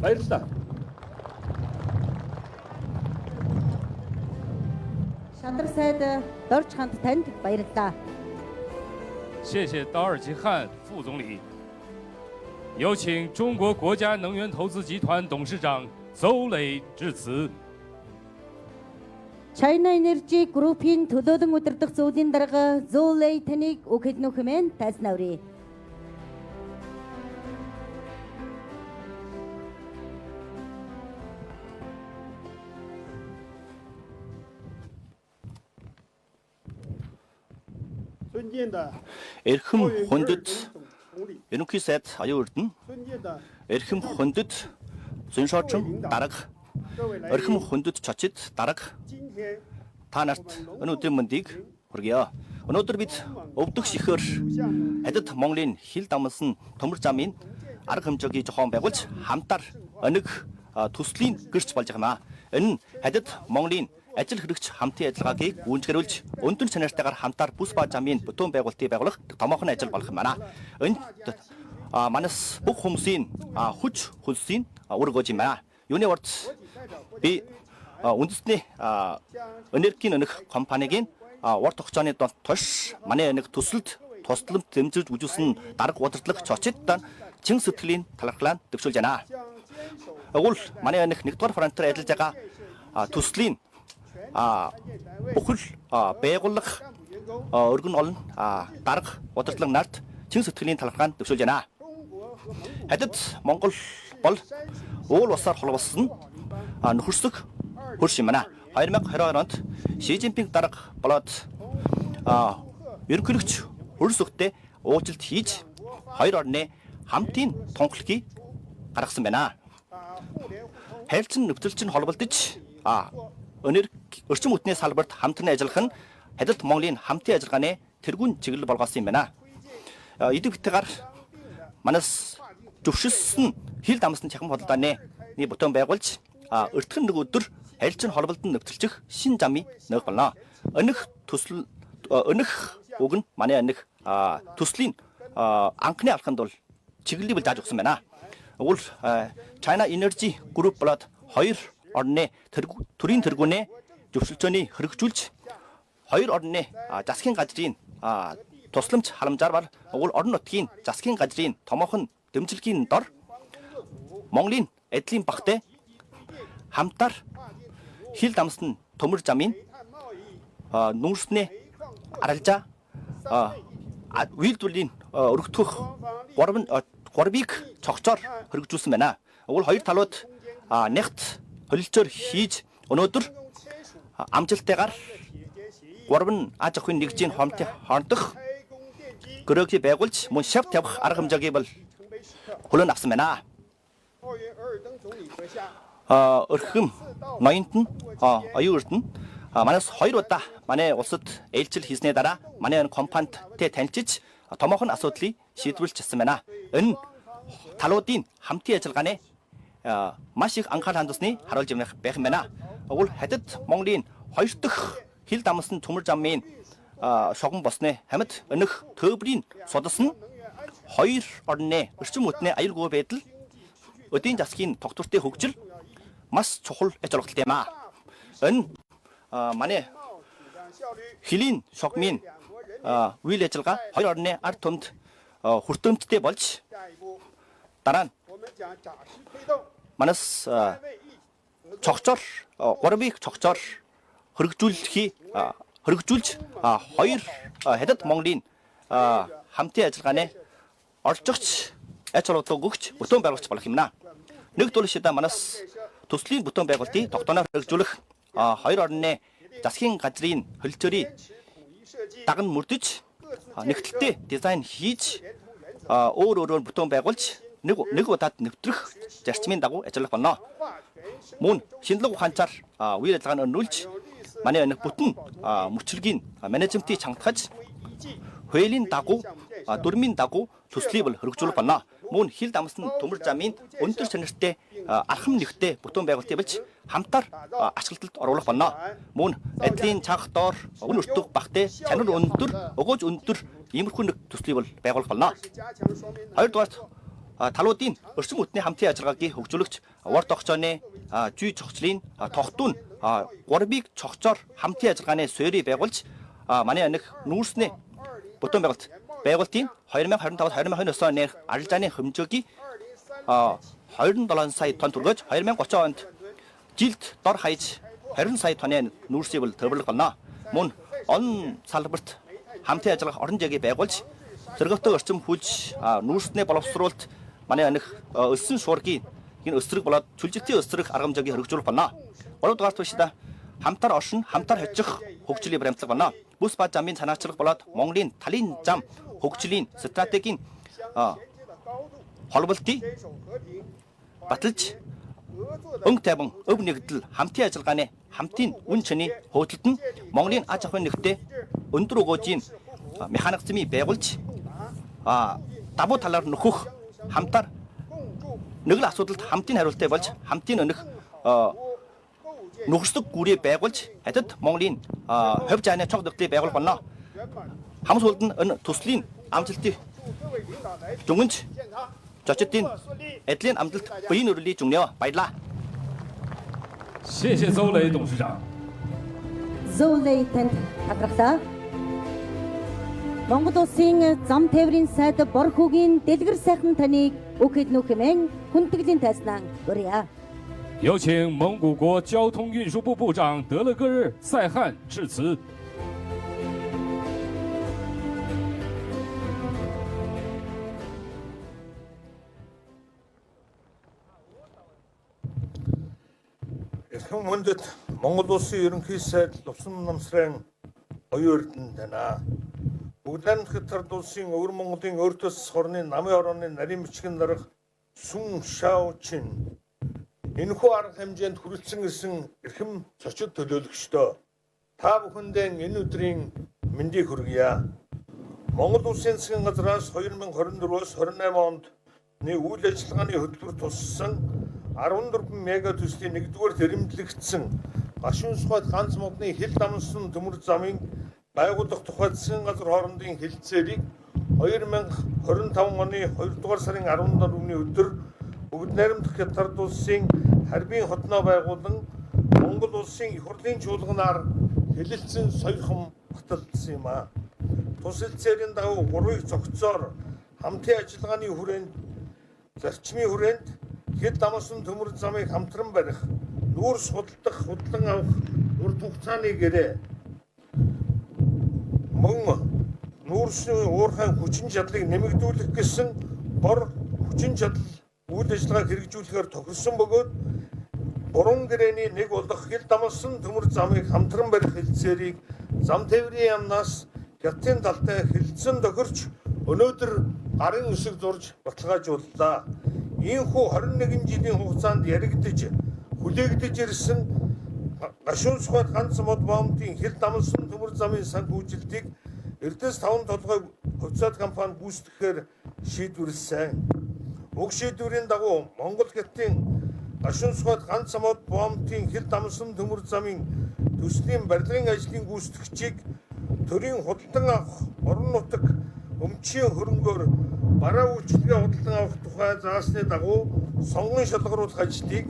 Баярлалаа. Шадар сайд дорж ханд танд баярлалаа. 谢谢道尔吉汗副总理。有请中国国家能源投资集团董事长邹磊致辞。 China Energy Group-ийн төлөөлөн удирдах зөвлөлийн дарга Zhou Lei таныг өгөхөд нөхмэн тайзнаа өрье. Эрхэм хүндэт ерөнхий сайд аюун эрдэнэ, эрхэм хүндэт зөн шоочин дарга, эрхэм хүндэт чочид дарга, та нарт өнөөдрийн мэндийг хүргье. Өнөөдөр бид өвдөх шихэр хятад Монголын хил дамнасан төмөр замын арга хэмжээгийн зохион байгуулж хамтаар өнөг төслийн гэрч болж байгаа юм. Энэ нь хятад Монголын ажил хэрэгч хамтын ажиллагаагийг гүйцэтгүүлж өндөр чанартайгаар хамтаар бүс ба замын бүтээн байгуулалтыг байгуулах томоохон ажил болох юм байна. Энэ манас бүх хүмүүсийн хүч хөлсийн үр өгөөж юм байна. Юуны урд би үндэсний энергийн өнөх компанийн урт хугацааны турш манай нэг төсөлд тусламж дэмжиж үзүүлсэн дарга удирдлагч очидтан чин сэтгэлийн талархлаа төвшүүлж байна. Өгвөл манай нэг нэгдүгээр фронтоор ажиллаж байгаа төслийн бүхэл байгууллага өргөн олон дарга удирдлага нарт чин сэтгэлийн талархлаа төвшүүлж байна. Хятад Монгол бол уул усаар холбосон нөхөрсөг хөрш юм байна. 2022 онд Ши Жинпинг дарга болоод ерөнхийлөгч хөрсөгтэй уучлалт хийж хоёр орны хамтын тунхлагыг гаргасан байна. Хайлтсан нөхцөлчин холбогдож өрчим үтний салбарт хамтран ажиллах нь Хятад Монголын хамтын ажиллагааны тэргүүн чиглэл болгосон юм байна. Идэвхтэйгээр манас зөвшөөрсөн хил дамсан чахам хөдөлгөөний бүтээн байгуулж өртгөн нэг өдөр хайлтсан холболтон нөхцөлчих шин замын нэг болно. Өнөх үг нь манай өнөх төслийн анхны алханд бол чиглэлийг зааж өгсөн байна. Өгвөл China Energy Group болоод хоёр орны төрийн тэргүүнээ зөвшөлтөөний хэрэгжүүлж хоёр орны засгийн газрын тусламж халамжаар бар өгвөл орон нутгийн засгийн газрын томоохон дэмжлэгийн дор Монголын эдлийн багтай хамтаар хил дамсан төмөр замын нүрснээ аралжаа үйлдвэрийн өргөдөх гурвыг цогцоор хэрэгжүүлсэн байна. Өгвөл хоёр талууд нягт холилцоор хийж өнөөдөр амжилттайгаар гурван аж ахуйн нэгжийн хоорондох гөрөөгийг байгуулж мөн шав тавих арга хэмжээгийг бол хүлээн авсан байна. Өрхөм ноёнт нь оюун урд нь манайс 2 удаа манай улсад ээлжил хийсний дараа манай компанитай танилцж томоохон асуудлыг шийдвэрлэж чадсан байна. Энэ талуудын хамтын ажиллагааны маш их анхаарал хандуулсныг харуулж байх юм байна. Өгвөл Хятад Монголын хоёр дахь хил дамсан төмөр замын шогон босны хамт өнөх төврийн судалсан хоёр орны өрчим үтний аюулгүй байдал өдийн засгийн тогтвортой хөгжил маш чухал ажил юм. Энэ манай хилийн шогмын үйл ажиллагаа хоёр орны ард түмэд хүртээмжтэй болж дараа нь манас цогцоор гурвыг цогцоор хэрэгжүүлж хоёр Хятад Монголын хамтын ажиллагааны оролцогч ачаалуудыг өгч бүтээн байгуулагч болох юм байна. Нэг төлөвшөдөө манас төслийн бүтээн байгуулалтыг тогтооноор хэрэгжүүлэх хоёр орны засгийн газрын хөлцөөрийн даган мөрдөж нэгтэлтэй дизайн хийж өөр бүтээн байгуулж нэг удаад нэвтрэх зарчмын дагуу ажиллах болно. Мөн шинэлэг ухаанчаар үйл ажиллагааны өнүүлж манай нэг бүтэн мөчлөгийн менежментийг чангатгаж хуулийн дагуу дүрмийн дагуу төслийг бол хэрэгжүүлэх болно. Мөн хил дамсан төмөр замын өндөр чанартай алхам нэгтэй бүтээн байгуулалтыг болж хамтаар ашиглалтад оруулах болно. Мөн эдлийн цанх доор өн өртөг багтай чанар өндөр өгөөж өндөр иймэрхүү нэг төслийг бол байгуулах болно. Хоёрдугаар талуудын өрчим үтний хамтын ажиллагааг хөгжүүлэгч урд огцооны зүй цогцлын тогтун гурвыг цогцоор хамтын ажиллагааны суурийг байгуулж манай нэг нүүрсний бүтээн байгуулалтын 2025-2029 оны арилжааны хэмжээгийг 27 сая тонн түргэж 2030 онд жилд дор хаяж 20 сая тонны нүүрсийг бол төвлөрөх болно. Мөн он салбарт хамтын ажиллагаа орон зайгийг байгуулж зэрэгтэй орчим хүч нүүрсний боловсруулалт манай нэг өссөн шуургийн энэ өсрэг болоод чүлжигтийн өсрэг арга хэмжээгийг хэрэгжүүлэх болно. 3 дугаар түвшидэ хамтар оршин хамтар хожих хөгжлийн баримтлах болно. Бүс ба замын санаачлах болоод Монголын талын зам хөгжлийн стратегийн холболтыг баталж өнгө тайван өв нэгдэл хамтын ажиллагааны хамтын үн чаний хөөцөлд нь Монголын аж ахуйн нэгтээ өндөр өгөөжийн механикзмыг байгуулж давуу талаар нөхөх хамтаар нэг л асуудалд хамтын хариултаа болж хамтын өнөх нөхөсдөг гүрээ байгуулж хятад Монголын хувь зайны цог дэвтлийг байгуулах болно. Хамс үлд нь энэ төслийн амжилтыг дүнж зочдын эдлийн амжилт биеийн өрлөлийн зүгнээ баярлаа. 谢谢邹雷董事长。 Зөөлэй танд талархлаа. Монгол улсын зам тээврийн сайд бор хүүгийн дэлгэр сайхан таныг өгөхөд нөхөмэн хүндэглийн тайснаа өрье. 有请蒙古国交通运输部部长德勒戈尔赛汉致辞。 Эрхэм хүндэт Монгол улсын ерөнхий сайд Лувсан намсрын оюун эрдэнэ байна. Бүгд найрамд Хятад улсын өвөр Монголын өөртөөс хорны намын орооны нарийн бичгэн дарга Сүн Шао Чин энэхүү арга хэмжээнд хүрэлцэн ирсэн эрхэм зочид төлөөлөгчдөө та бүхэндээ энэ өдрийн мэндийг хүргье. Монгол улсын засгийн газраас 2024-өөс 28 онд нэг үйл ажиллагааны хөтөлбөр туссан 14 мега төслийн 1-р тэрэмдлэгдсэн гашуун сухад ганц модны хил дамнсан төмөр замын байгуулах тухай засгийн газар хоорондын хэлэлцээрийг 2025 оны 2-р сарын 14-ний өдөр бүгд найрамд Хятад улсын харьбын хотноо байгуулан Монгол улсын их хурлын чуулганаар хэлэлцэн соёрхон баталсан юм а. Тус хэлэлцээрийн дагуу 3 цогцоор хамтын ажиллагааны хүрээнд зарчмын хүрээнд хэд дамсан төмөр замыг хамтран барих, нүүрс худалдах, худлан авах урт хугацааны гэрээ мөн нүүрсийн уурхайн хүчин чадлыг нэмэгдүүлэх гэсэн бор хүчин чадал үйл ажиллагааг хэрэгжүүлэхээр тохирсон бөгөөд буруу гэрээний нэг болох хэд дамсан төмөр замыг хамтран барих хэлэлцээрийг зам тээврийн яамнаас Хятадын талтай хэлэлцэн тохирч өнөөдөр гарын үсэг зурж баталгаажууллаа. Ийхүү 21 жилийн хугацаанд яригдж хүлээгдэж ирсэн гашуун сухад ганц мод бомбын хил дамсан төмөр замын санхүүжилтийг Эрдэс 5 толгой хувьцаат компани гүйцэтгэхээр шийдвэрлсэн. Уг шийдвэрийн дагуу Монгол Хятадын гашуун сухад ганц мод бомбын хил дамсан төмөр замын төслийн барилгын ажлын гүйцэтгэгчийг төрийн худалдан авах орон нутаг өмчийн хөрөнгөөр бараа үйлчлэгээ худалдан авах тухай заасны дагуу сонгон шалгаруулах ажлыг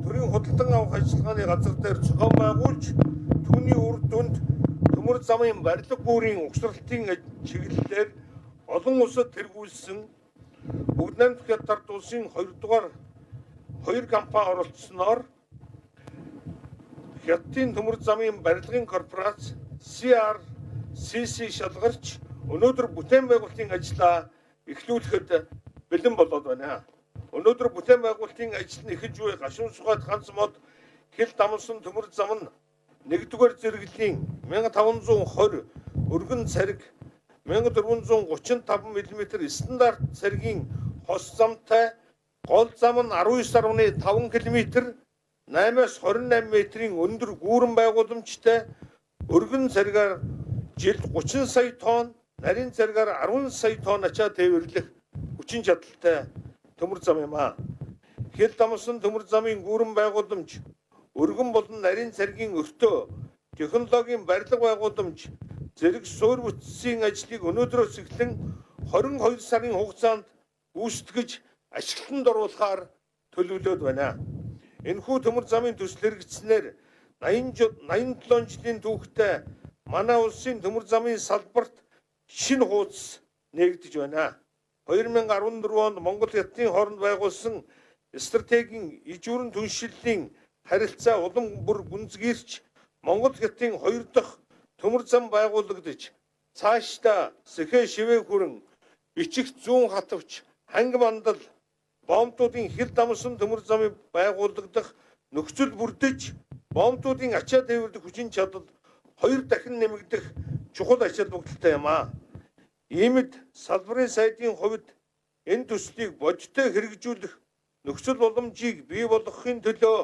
төрийн худалдан авах ажиллагааны газар дээр зохион байгуулж түүний үр дүнд төмөр замын барилга бүрийн угсралтын чиглэлээр олон улсад тэргүүлсэн бүгд найрамд Хятад улсын 2 компани оролцсноор Хятадын төмөр замын барилгын корпорац CRCC шалгарч өнөөдөр бүтээн байгуулалтын ажлаа эхлүүлэхэд бэлэн болоод байна. Өнөөдөр бүтээн байгуулалтын ажил нь эхэлж буй гашуун сухад ганц мод хил дамсан төмөр зам нь 1-р зэрэглэлийн 1520 өргөн цариг 1435 мм стандарт царигийн хос замтай гол зам нь 19.5 км 8-аас 28 метрийн өндөр гүүрэн байгууламжтай өргөн царигаар жилд 30 сая тонн, нарийн царигаар 10 сая тонн ачаа тээвэрлэх хүчин чадалтай төмөр зам юм а. Хил дамсан төмөр замын гүүрэн байгууламж, өргөн болон нарийн царигийн өртөө, технологийн барилга байгууламж, зэрэг суур бүтцийн ажлыг өнөөдрөөс эхлэн 22 сарын хугацаанд гүйцэтгэж ашиглалтанд оруулахаар төлөвлөд байна. Энэхүү төмөр замын төсөл хэрэгжснээр 87 жилийн түүхтэй манай улсын төмөр замын салбарт шинэ хуудас нээгдэж байна. 2014 онд Монгол Хятадын хооронд байгуулсан стратегийн ижүүрэн түншлэлийн харилцаа улам бүр гүнзгийрч Монгол Хятадын 2 дахь төмөр зам байгуулагдаж цаашдаа Сэхэ шивээ хүрэн бичих зүүн хатвч ханги мандал бомбуудын хил дамсан төмөр замыг байгуулагдах нөхцөл бүрдэж бомбуудын ачаа тээвэрлэх хүчин чадал 2 дахин нэмэгдэх чухал ачаал бүгдэлтэй юм а. Иймд салбарын сайдын хувьд энэ төслийг бодиттой хэрэгжүүлэх нөхцөл боломжийг бий болгохын төлөө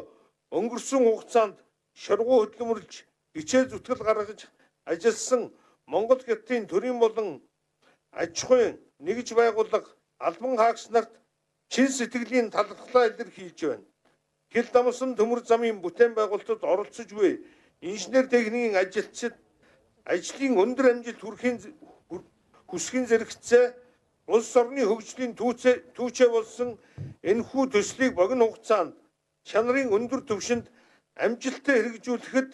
өнгөрсөн хугацаанд шоргуу хөдөлмөрлж хичээл зүтгэл гаргаж ажилласан Монгол Хятадын төрийн болон аж ахуйн нэгж байгууллага албан хаагч нарт чин сэтгэлийн талархлаа илэрхийлж байна. Хил дамсан төмөр замын бүтээн байгуулалтад оролцож буй инженер техникийн ажилчид ажлын өндөр амжилт хүсхийн зэрэгцээ улс орны хөгжлийн түүчээ болсон энэхүү төслийг богино хугацаанд чанарын өндөр түвшинд амжилттай хэрэгжүүлэхэд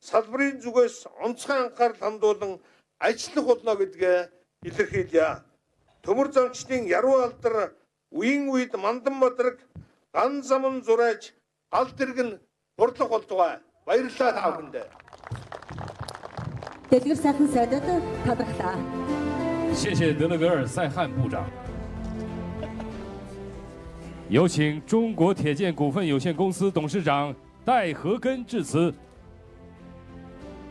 салбарын зүгээс онцгой анхаарал хандуулан ажиллах болно гэдгээ илэрхийлье. Төмөр замчдын яруу алдар үеийн үед мандан мадраг ган замн зураж алд иргэн хурлах болтугай. Баярлалаа та бүхэндээ. Дэлгэр сайхан сайдад талархлаа. 谢谢德勒格尔赛汉部长。有请中国铁建股份有限公司董事长戴和根致辞。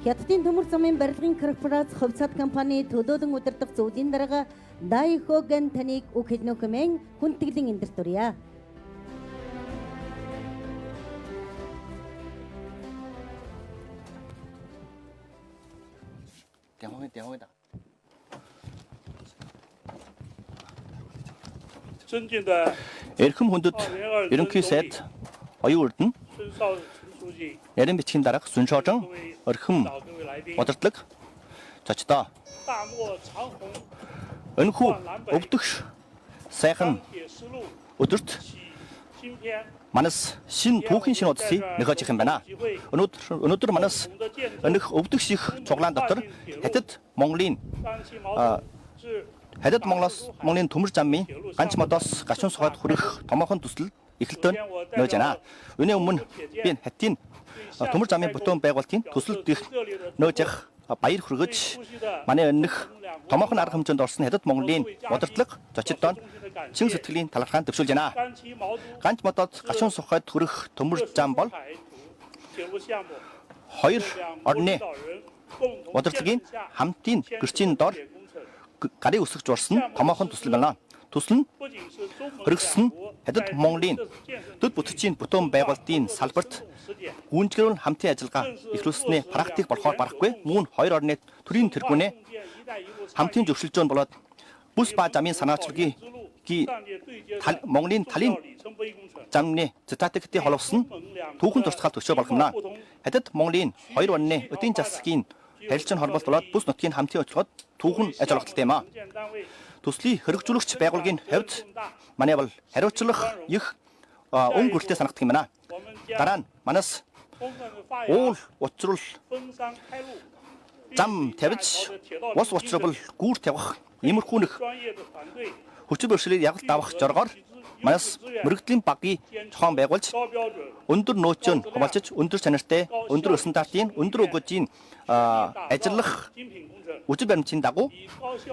Хятадын төмөр замын барилгын корпорац хувьцаат компани төлөөлөн удирдах зөвлөлийн дарга Дай Хоган таныг үг хэлнө хэмээн хүндэглэн эндэртүрье. 대화이다. Эрхэм хүндэт ерөнхий сайд оюун урд нь ярин бичгийн дарга Сүн Шожон эрхэм удирдлага зочдоо энэхүү өвдөгш сайхан өдөрт манас шин түүхийн шин удсыг нөхөж их юм байна. Өнөөдөр манас энэх өвдөгш их цуглаан дотор Хятад Монголын төмөр замын ганц модоос гашуун сухад хүрэх томоохон төсөл эхэлтэн нөөж байна. Үүний өмнө би Хятадын төмөр замын бүтээн байгуулалтын төсөлд их нөөж явах баяр хүргэж манай өнөх томоохон арга хэмжээнд орсон Хятад Монголын удирдлага зочдод чин сэтгэлийн талархаанд төвшүүлж байна. Ганц модоос гашуун сухад хүрэх төмөр зам бол хоёр орны удирдлагын хамтын гэрчийн дор гарыг өсгөж урсан томоохон төсөл байна. Төсөл нь хөргөсөн Хятад Монголын төд бүтэцийн бүтээн байгуулалтын салбарт гүнзгийрүүн хамтын ажиллагаа эхлүүлснээр практик болохоор барахгүй. Мөн хоёр орны төрийн тэргүүнээ хамтын зөвшөлтөөн болоод бүс ба замын санаачлагын Монголын талын замны стратегтэй холбосон түүхэн туршлагаар төсөө болох юм. Хятад Монголын хоёр орны эдийн засгийн харилцааны холбоот болоод бүс нутгийн хамтын ажиллагаанд түүхэн ажиллагатай юм. Төслийг хэрэгжүүлэгч байгууллагын хувьд манай бол хариуцлага их өнгөрөлтөй санагдах юм байна. Дараа нь манас уул учрал зам тавьж ус учрал гүүр тавих иймэрхүү нэг хүчил бэрхшээлийг яг давах зоргоор манас мөрөгдлийн багийн зохион байгуулж өндөр нөөцөнд хуваалцаж өндөр чанартай өндөр стандартын өндөр өгөөжийн ажиллах үжил баримтын дагуу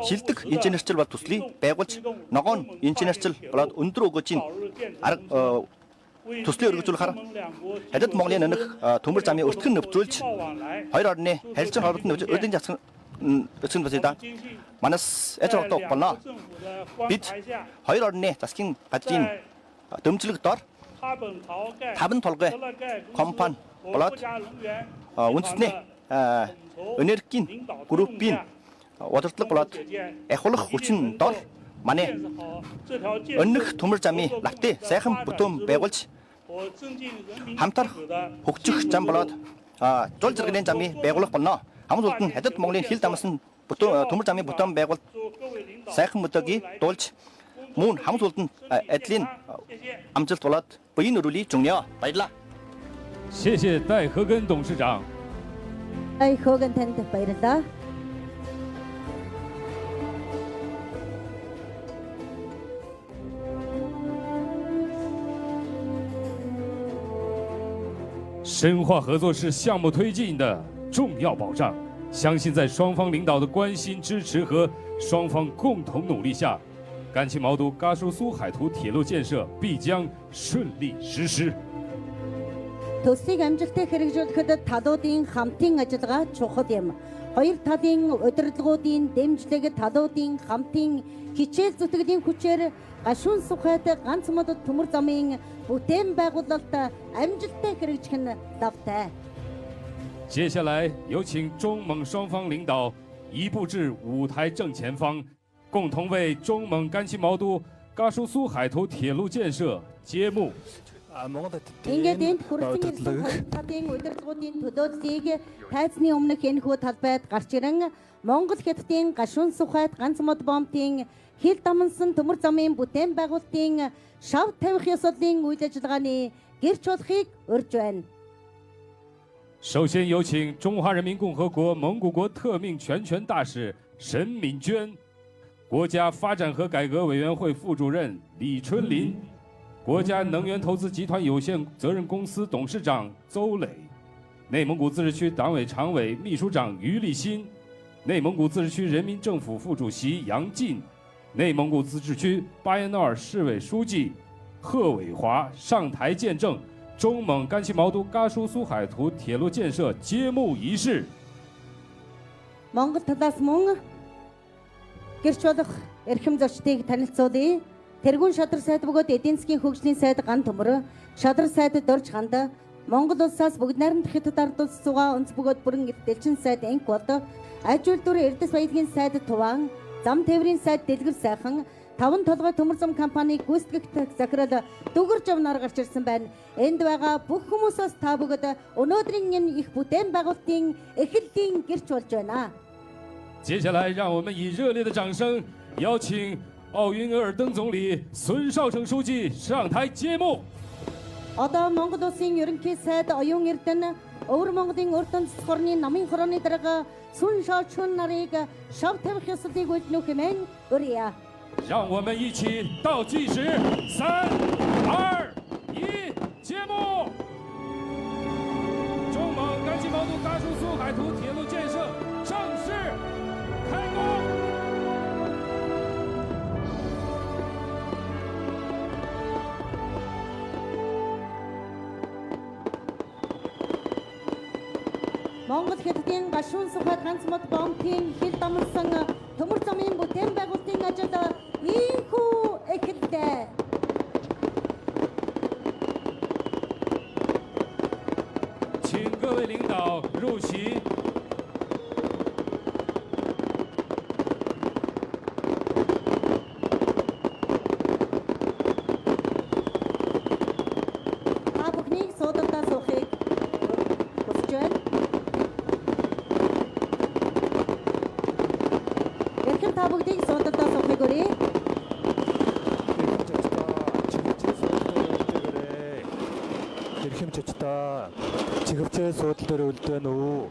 шилдэг инженерчил бол төслийг байгуулж ногоон инженерчил болоод өндөр өгөөжийн төслийг өргөжүүлэхээр Хятад Монголын өнөх төмөр замын өртгөн нөхцөлж хоёр орны харилцааны холбоотой өдөртийн засгийн өсгөн басида манас эцэг болно. Бид хоёр орны засгийн газрын дөмжлөг дор 5 толгой компани болоод үндэсний энергийн группийн удирдлага болоод ахуулах хүчин дор манай өнөх төмөр замын лавтыг сайхан бүтээн байгуулж хамтар хөгжих зам болоод зул зэрэгийн замыг байгуулах болно. Хамт улд нь Хятад Монголын хил дамсан төмөр замын бүтээн байгуулалт сайхан мөдөгийг дуулж мөн хамт улд нь адилын амжилт болоод буян өрүүлийг зүгнэ. Баярлалаа. 谢谢戴和根董事长。 Дай Хоган танд баярлалаа. 深化合作是项目推进的重要保障。相信在双方领导的关心支持和双方共同努力下，甘旗毛都嘎舒苏海图铁路建设必将顺利实施。 Төслийг амжилттай хэрэгжүүлэхэд талуудын хамтын ажиллагаа чухал юм. хоёр талын удирдлагуудын дэмжлэг талуудын хамтын хичээл зүтгэлийн хүчээр гашуун сухайд ганц мод төмөр замын бүтээн байгуулалт амжилттай хэрэгжих нь давтай. 接下来有请中蒙双方领导移步至舞台正前方，共同为中蒙甘旗毛都嘎舒苏海图铁路建设揭幕。 Ингээд энд хүрсэн ирсэн хоёр талын удирдлагуудын төлөөллийг тайзны өмнөх энэхүү талбайд гарч ирэн Монгол хятадын гашуун сухайд ганц мод бомбын хил дамнсан төмөр замын бүтээн байгуулалтын шав тавих ёслолын үйл ажиллагааны гэрч болохыг урьж байна. 首先有请中华人民共和国蒙古国特命全权大使沈敏娟，国家发展和改革委员会副主任李春林，国家能源投资集团有限责任公司董事长邹磊，内蒙古自治区党委常委秘书长于立新，内蒙古自治区人民政府副主席杨进，内蒙古自治区巴彦淖尔市委书记贺伟华上台见证 中蒙甘旗毛都嘎舒苏海图铁路建设揭幕仪式。 Монгол талаас мөн гэрч болох эрхэм зочдыг танилцуулъя. Тэргүүн шадар сайд бөгөөд эдийн засгийн хөгжлийн сайд ган төмөр, шадар сайд дорж ханд, Монгол улсаас бүгд найрамдах хятад ард улс зугаа онц бөгөөд бүрэн дэлчин сайд энх бод, аж үйлдвэр эрдэс баялагын сайд Туван, зам тээврийн сайд Дэлгэр сайхан, таван толгой төмөр зам компаниг гүйцэтгэх захирал Дүгэр Жавнаар гарч ирсэн байна. Энд байгаа бүх хүмүүсээс та бүгд өнөөдрийн энэ их бүтээн байгуулалтын эхлэлийн гэрч болж байна. 接下来，让我们以热烈的掌声邀请奥运尔登总理孙少成书记上台揭幕。 Одоо Монгол улсын ерөнхий сайд Оюун Эрдэнэ Өвөр Монголын урд үндэс хорны намын хорооны дарга Сүн Шаочун нарыг шав тавих ёслолыг үйлдэнүү хэмээн урья. 让我们一起倒计时，3、2、1，揭幕！中蒙甘旗毛都嘎舒苏海图铁路建设正式开工。 Монгол хятадын гашуун сухайд ганц мод бомбын хил дамнсан төмөр замын бүтээн байгуулалтын ажил ийхүү эхэллээ. 请各位领导入席。 Та бүхнийг суудалтаа суухыг хүсэж байна. Эрхэм та бүгдийг суудалтаа суухыг урья. Эрхэм чичтаа чиглэлцээ суудал дээр үлдвэн үү?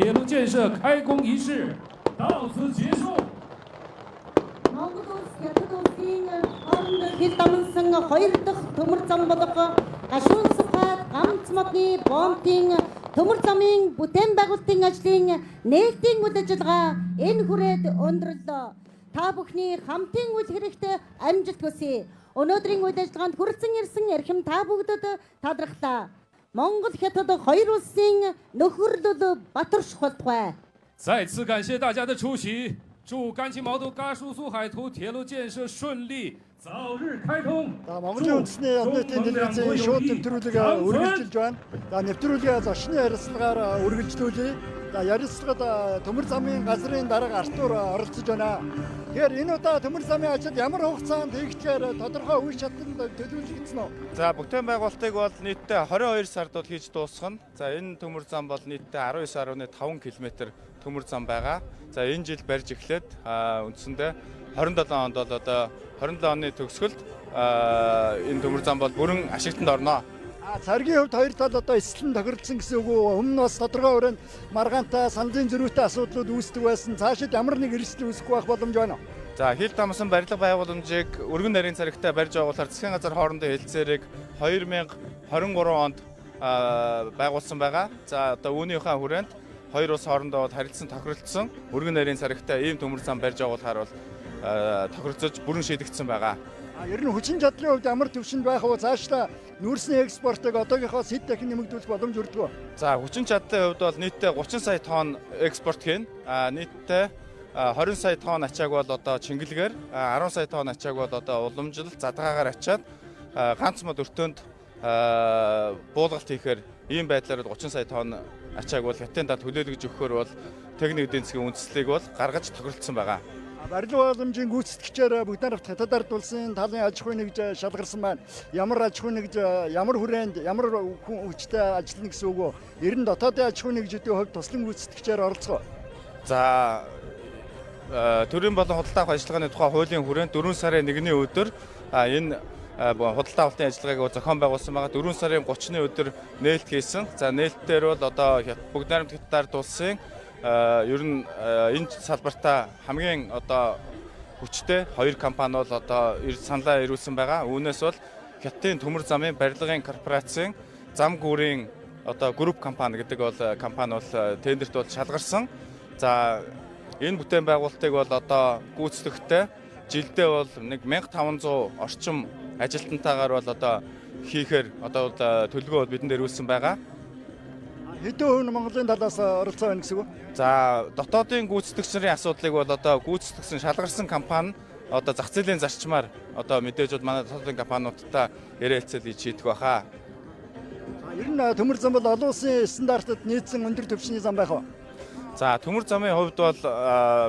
铁路建设开工仪式到此结束。 Монгол улс хятад улсын хоорондох хил дамнасан 2 дахь төмөр зам болох гашуун сухад ганц модны бомтын төмөр замын бүтээн байгуулалтын ажлын нээлтийн үйл ажиллагаа энэ хүрээд өндөрлөө. Та бүхний хамтын үйл хэрэгт амжилт хүсье. Өнөөдрийн үйл ажиллагаанд хүрсэн ирсэн эрхэм та бүгдэд талархлаа. Монгол хятад хоёр улсын нөхөрлөл батаршхолтгой. 再次感谢大家的出席，祝甘旗毛肚嘎苏苏海图铁路建设顺利，早日开通。 За Монголын үндэсний однотын телевизийн шууд нэвтрүүлэг үргэлжилж байна. За нэвтрүүлгээ зочны ярилцлагаар үргэлжлүүлье. За ярилцлагад төмөр замын газрын дарга Артур оролцож байна. Тэгэхээр энэ удаа төмөр замын ажил ямар хугацаанд хийгдэхээр тодорхой үе шатанд төлөвлөгдсөн үү? За бүтээн байгуулалтыг бол нийтдээ 22 сард бол хийж дуусгана. За энэ төмөр зам бол нийтдээ 19.5 км төмөр зам байгаа. За энэ жил барьж эхлээд үндсэндээ 27 онд бол одоо 27 оны төгсгөлд энэ төмөр зам бол бүрэн ашиглалтанд орно. Царгийн хувьд хоёр тал одоо эслэн тохиролцсон гэсэн үг үү? Өмнө нь бас тодорхой хүрээнд маргаантай саналын зөрүүтэй асуудлууд үүсдэг байсан. Цаашид ямар нэг эрсдэл үүсэх байх боломж байна уу? За хил дамсан барилга байгууламжийг өргөн нарийн царигтай барьж байгуулахаар засгийн газар хоорондын хэлэлцээрийг 2023 онд байгуулсан байгаа. За одоо үүнийхээ хүрээнд хоёр улс хоорондоо харилцан тохиролцсон өргөн нарийн царигтай ийм төмөр зам барьж байгуулахаар бол тохиролцож бүрэн шийдэгдсэн байгаа. Ер нь хүчин чадлын хувьд ямар төвшөнд байх вэ? Цаашдаа нүүрсний экспортыг одоогийнхоос хэд дахин нэмэгдүүлэх боломж өрдөг вэ? За хүчин чадлын хувьд бол нийтдээ 30 сая тонн экспорт хийн. Нийтдээ 20 сая тонн ачааг бол одоо Чингэлгээр, 10 сая тонн ачааг бол одоо уламжлалт задгаагаар ачаад ганц мод өртөөнд буулгалт хийхээр ийм байдлаар 30 сая тонн ачааг бол хятадын талд хүлээлгэж өгөхөөр бол техник эдийн засгийн үндслийг бол гаргаж тохиролцсон байгаа. Барилга боломжийн гүйцэтгэгчээр бүгд нарт хятад ард улсын талын аж ахуйн нэгж шалгарсан байна. Ямар аж ахуйн нэгж, ямар хүрээнд, ямар хүчтэй ажиллана гэсэн үг үү? Ер нь дотоодын аж ахуйн нэгжүүдийн хувьд туслан гүйцэтгэгчээр оролцгоо. За төрийн болон худалдаа авах ажиллагааны тухай хуулийн хүрээнд 4 сарын 1-ний өдөр энэ худалдаа авалтын ажиллагааг зохион байгуулсан байгаа. 4 сарын 30-ны өдөр нээлт хийсэн. За нээлтээр бол одоо бүгд найрамд хятад ард улсын ер нь энэ салбартаа хамгийн одоо хүчтэй хоёр компани бол одоо саналаа ирүүлсэн байгаа. Үүнээс бол Хятадын төмөр замын барилгын корпорацийн зам гүүрийн одоо групп компани гэдэг бол компани бол тендерт бол шалгарсан. За энэ бүтээн байгуулалтыг бол одоо гүйцэтгэхдээ жилдээ бол нэг 1500 орчим ажилтнтайгаар бол одоо хийхээр одоо төлөвлөгөө бидэнд ирүүлсэн байгаа. Хэдэн хувь нь Монголын талаас оролцоо байна гэсэн үг? За дотоодын гүйцэтгэгчнэрийн асуудлыг бол одоо гүйцэтгэсэн шалгарсан компани одоо зах зээлийн зарчмаар одоо мэдээж бол манай дотоодын компаниудтай ярилцэл хийж шийдэх байхаа. Ер нь төмөр зам бол олон улсын стандартад нийцсэн өндөр түвшний зам байх уу? За төмөр замын хувьд бол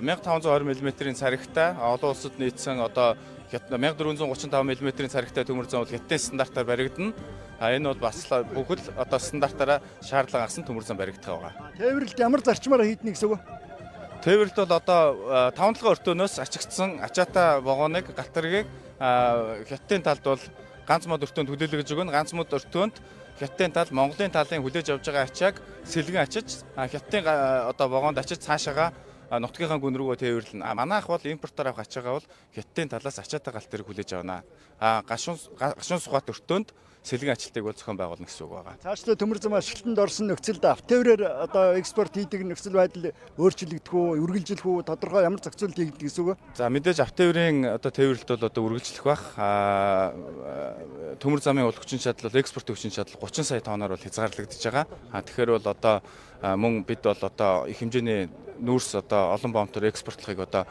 1520 мм-ийн царигтай олон улсад нийцсэн одоо 1435 мм-ийн царигтай төмөр зам бол хятадын стандартаар баригдана. Энэ бол бас бүхэл одоо стандартаараа шаардлага гарсан төмөр зам баригдах байгаа. Тээвэрлэлт ямар зарчмаар хийднэ гэсэн үг? Тээвэрлэлт бол одоо 5 толгой өртөөнөөс ачигдсан ачаатай вагоныг галтаргийг хятадын талд бол ганц мод өртөөнд хүлээлгэж өгнө. Ганц мод өртөөнд хятадын тал Монголын талын хүлээж авж байгаа ачааг сэлгэн ачиж хятадын одоо вагонд очиж цаашаага нутгийнхаа гүн рүүгээ тээвэрлэнэ. Манайх бол импортоор авах ачаагаа бол хятадын талаас ачаатай галт дээр хүлээж авна. Гашуун сухат өртөөнд сэлгэн ажилтыг бол зохион байгуулна гэсэн үг байгаа. Цаашлаа төмөр зам ашиглалтанд орсон нөхцөлд автоврээр одоо экспорт хийдэг нөхцөл байдал өөрчлөгдөх үү, үргэлжлэх үү, тодорхой ямар зохицуулт хийгдэх гэсэн үг? За мэдээж автоврын одоо тээвэрлэлт бол одоо үргэлжлэх байх. Төмөр замын хүчин чадал бол экспортын хүчин чадал 30 сая тонноор бол хязгаарлагдаж байгаа. Тэгэхээр бол одоо мөн бид бол одоо их хэмжээний нүүрс одоо олон бомтоор экспортлохыг одоо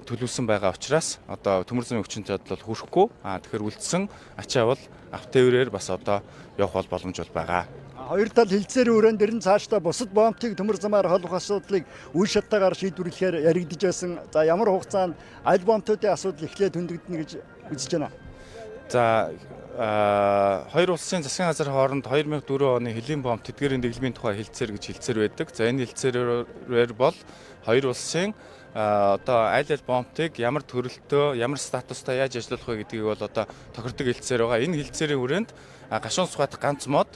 төлөвлөсөн байгаа учраас одоо төмөр замын хүчин чадал бол хүрэхгүй. Тэгэхээр үлдсэн ачаа бол автоврээр бас одоо явах боломж бол байгаа. Хоёр тал хилцээрийн өрөөнд дэрн цаашдаа бусад бомтыг төмөр замаар холбох асуудлыг үе шаттайгаар шийдвэрлэхээр яригдж байсан. За ямар хугацаанд аль бомтуудын асуудал эхлээд хөндөгдөнө гэж үзэж байна. За хоёр улсын засгийн газар хооронд 2004 оны хөлийн бомб тэдгээрийн дэглэмийн тухай хэлэлцээр гэж хэлэлцээр байдаг. За энэ хэлэлцээрээр бол хоёр улсын одоо аль бомбыг ямар төрөлтөө, ямар статустай яаж ажиллуулах вэ гэдгийг бол одоо тохирдог хэлэлцээр байгаа. Энэ хэлэлцээрийн хүрээнд гашуун сухат ганц мод,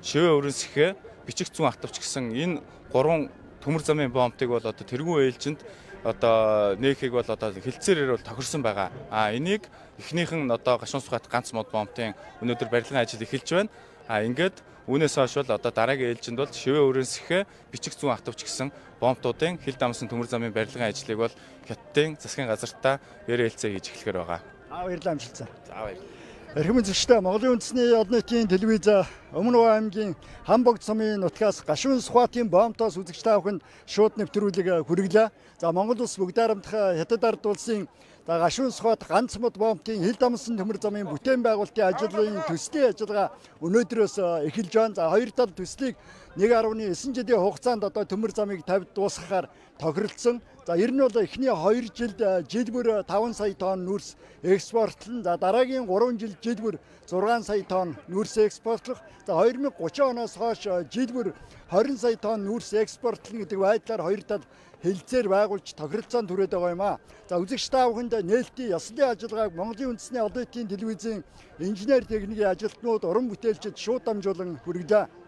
шивээ өрөн сэхээ, бичиг зүүн автовч гэсэн энэ 3 төмөр замын бомбыг бол одоо тэргүүн ээлжинд одоо нээхийг бол одоо хилцээрээр бол тохирсон байгаа. Энийг эхнийх нь одоо гашуун сухат ганц мод бомбын өнөөдөр барилгын ажил эхэлж байна. Ингээд үүнээс хойш бол одоо дараагийн ээлжинд бол шивээ өрөөсгөө бичиг зүүн автовч гэсэн бомбуудын хил дамсан төмөр замын барилгын ажлыг бол Хятадын засгийн газартаа ярилцээ хийж эхлэхээр байгаа. Баярлалаа амжилтсан. За баярлалаа. Эрхэм үзэгчдээ Монголын үндэсний од нийтийн телевиз Өмнөг аймгийн Хамбогд сумын нутгаас гашуун сухатын бомбоос үзэгч та бүхэнд шууд нэвтрүүлэг хүргэлээ. За Монгол улс бүгд найрамдах Хятад ард улсын гашуун сухат ганц мод бомбын хил дамсан төмөр замын бүтээн байгуулалтын ажлын төслийн ажиллагаа өнөөдрөөс эхэлж байна. За хоёр тал төслийг 1.9 жилийн хугацаанд одоо төмөр замыг тавьд дуусгахаар тохиролцсон. За ер нь бол эхний 2 жилд жилбэр 5 сая тонн нүүрс экспортлон. За дараагийн 3 жил жилбэр 6 сая тонн нүүрс экспортлох. За 2030 оноос хойш жилбэр 20 сая тонн нүүрс экспортлон гэдэг байдлаар хоёр тал хэлцээр байгуулж тохиролцоон түрээд байгаа юм а. За үзэгч та бүхэнд нээлтийн ёслолын ажиллагааг Монголын үндэсний од нийтийн телевизийн инженер техникийн ажилтнууд уран бүтээлчид шууд дамжуулан хүргэлээ.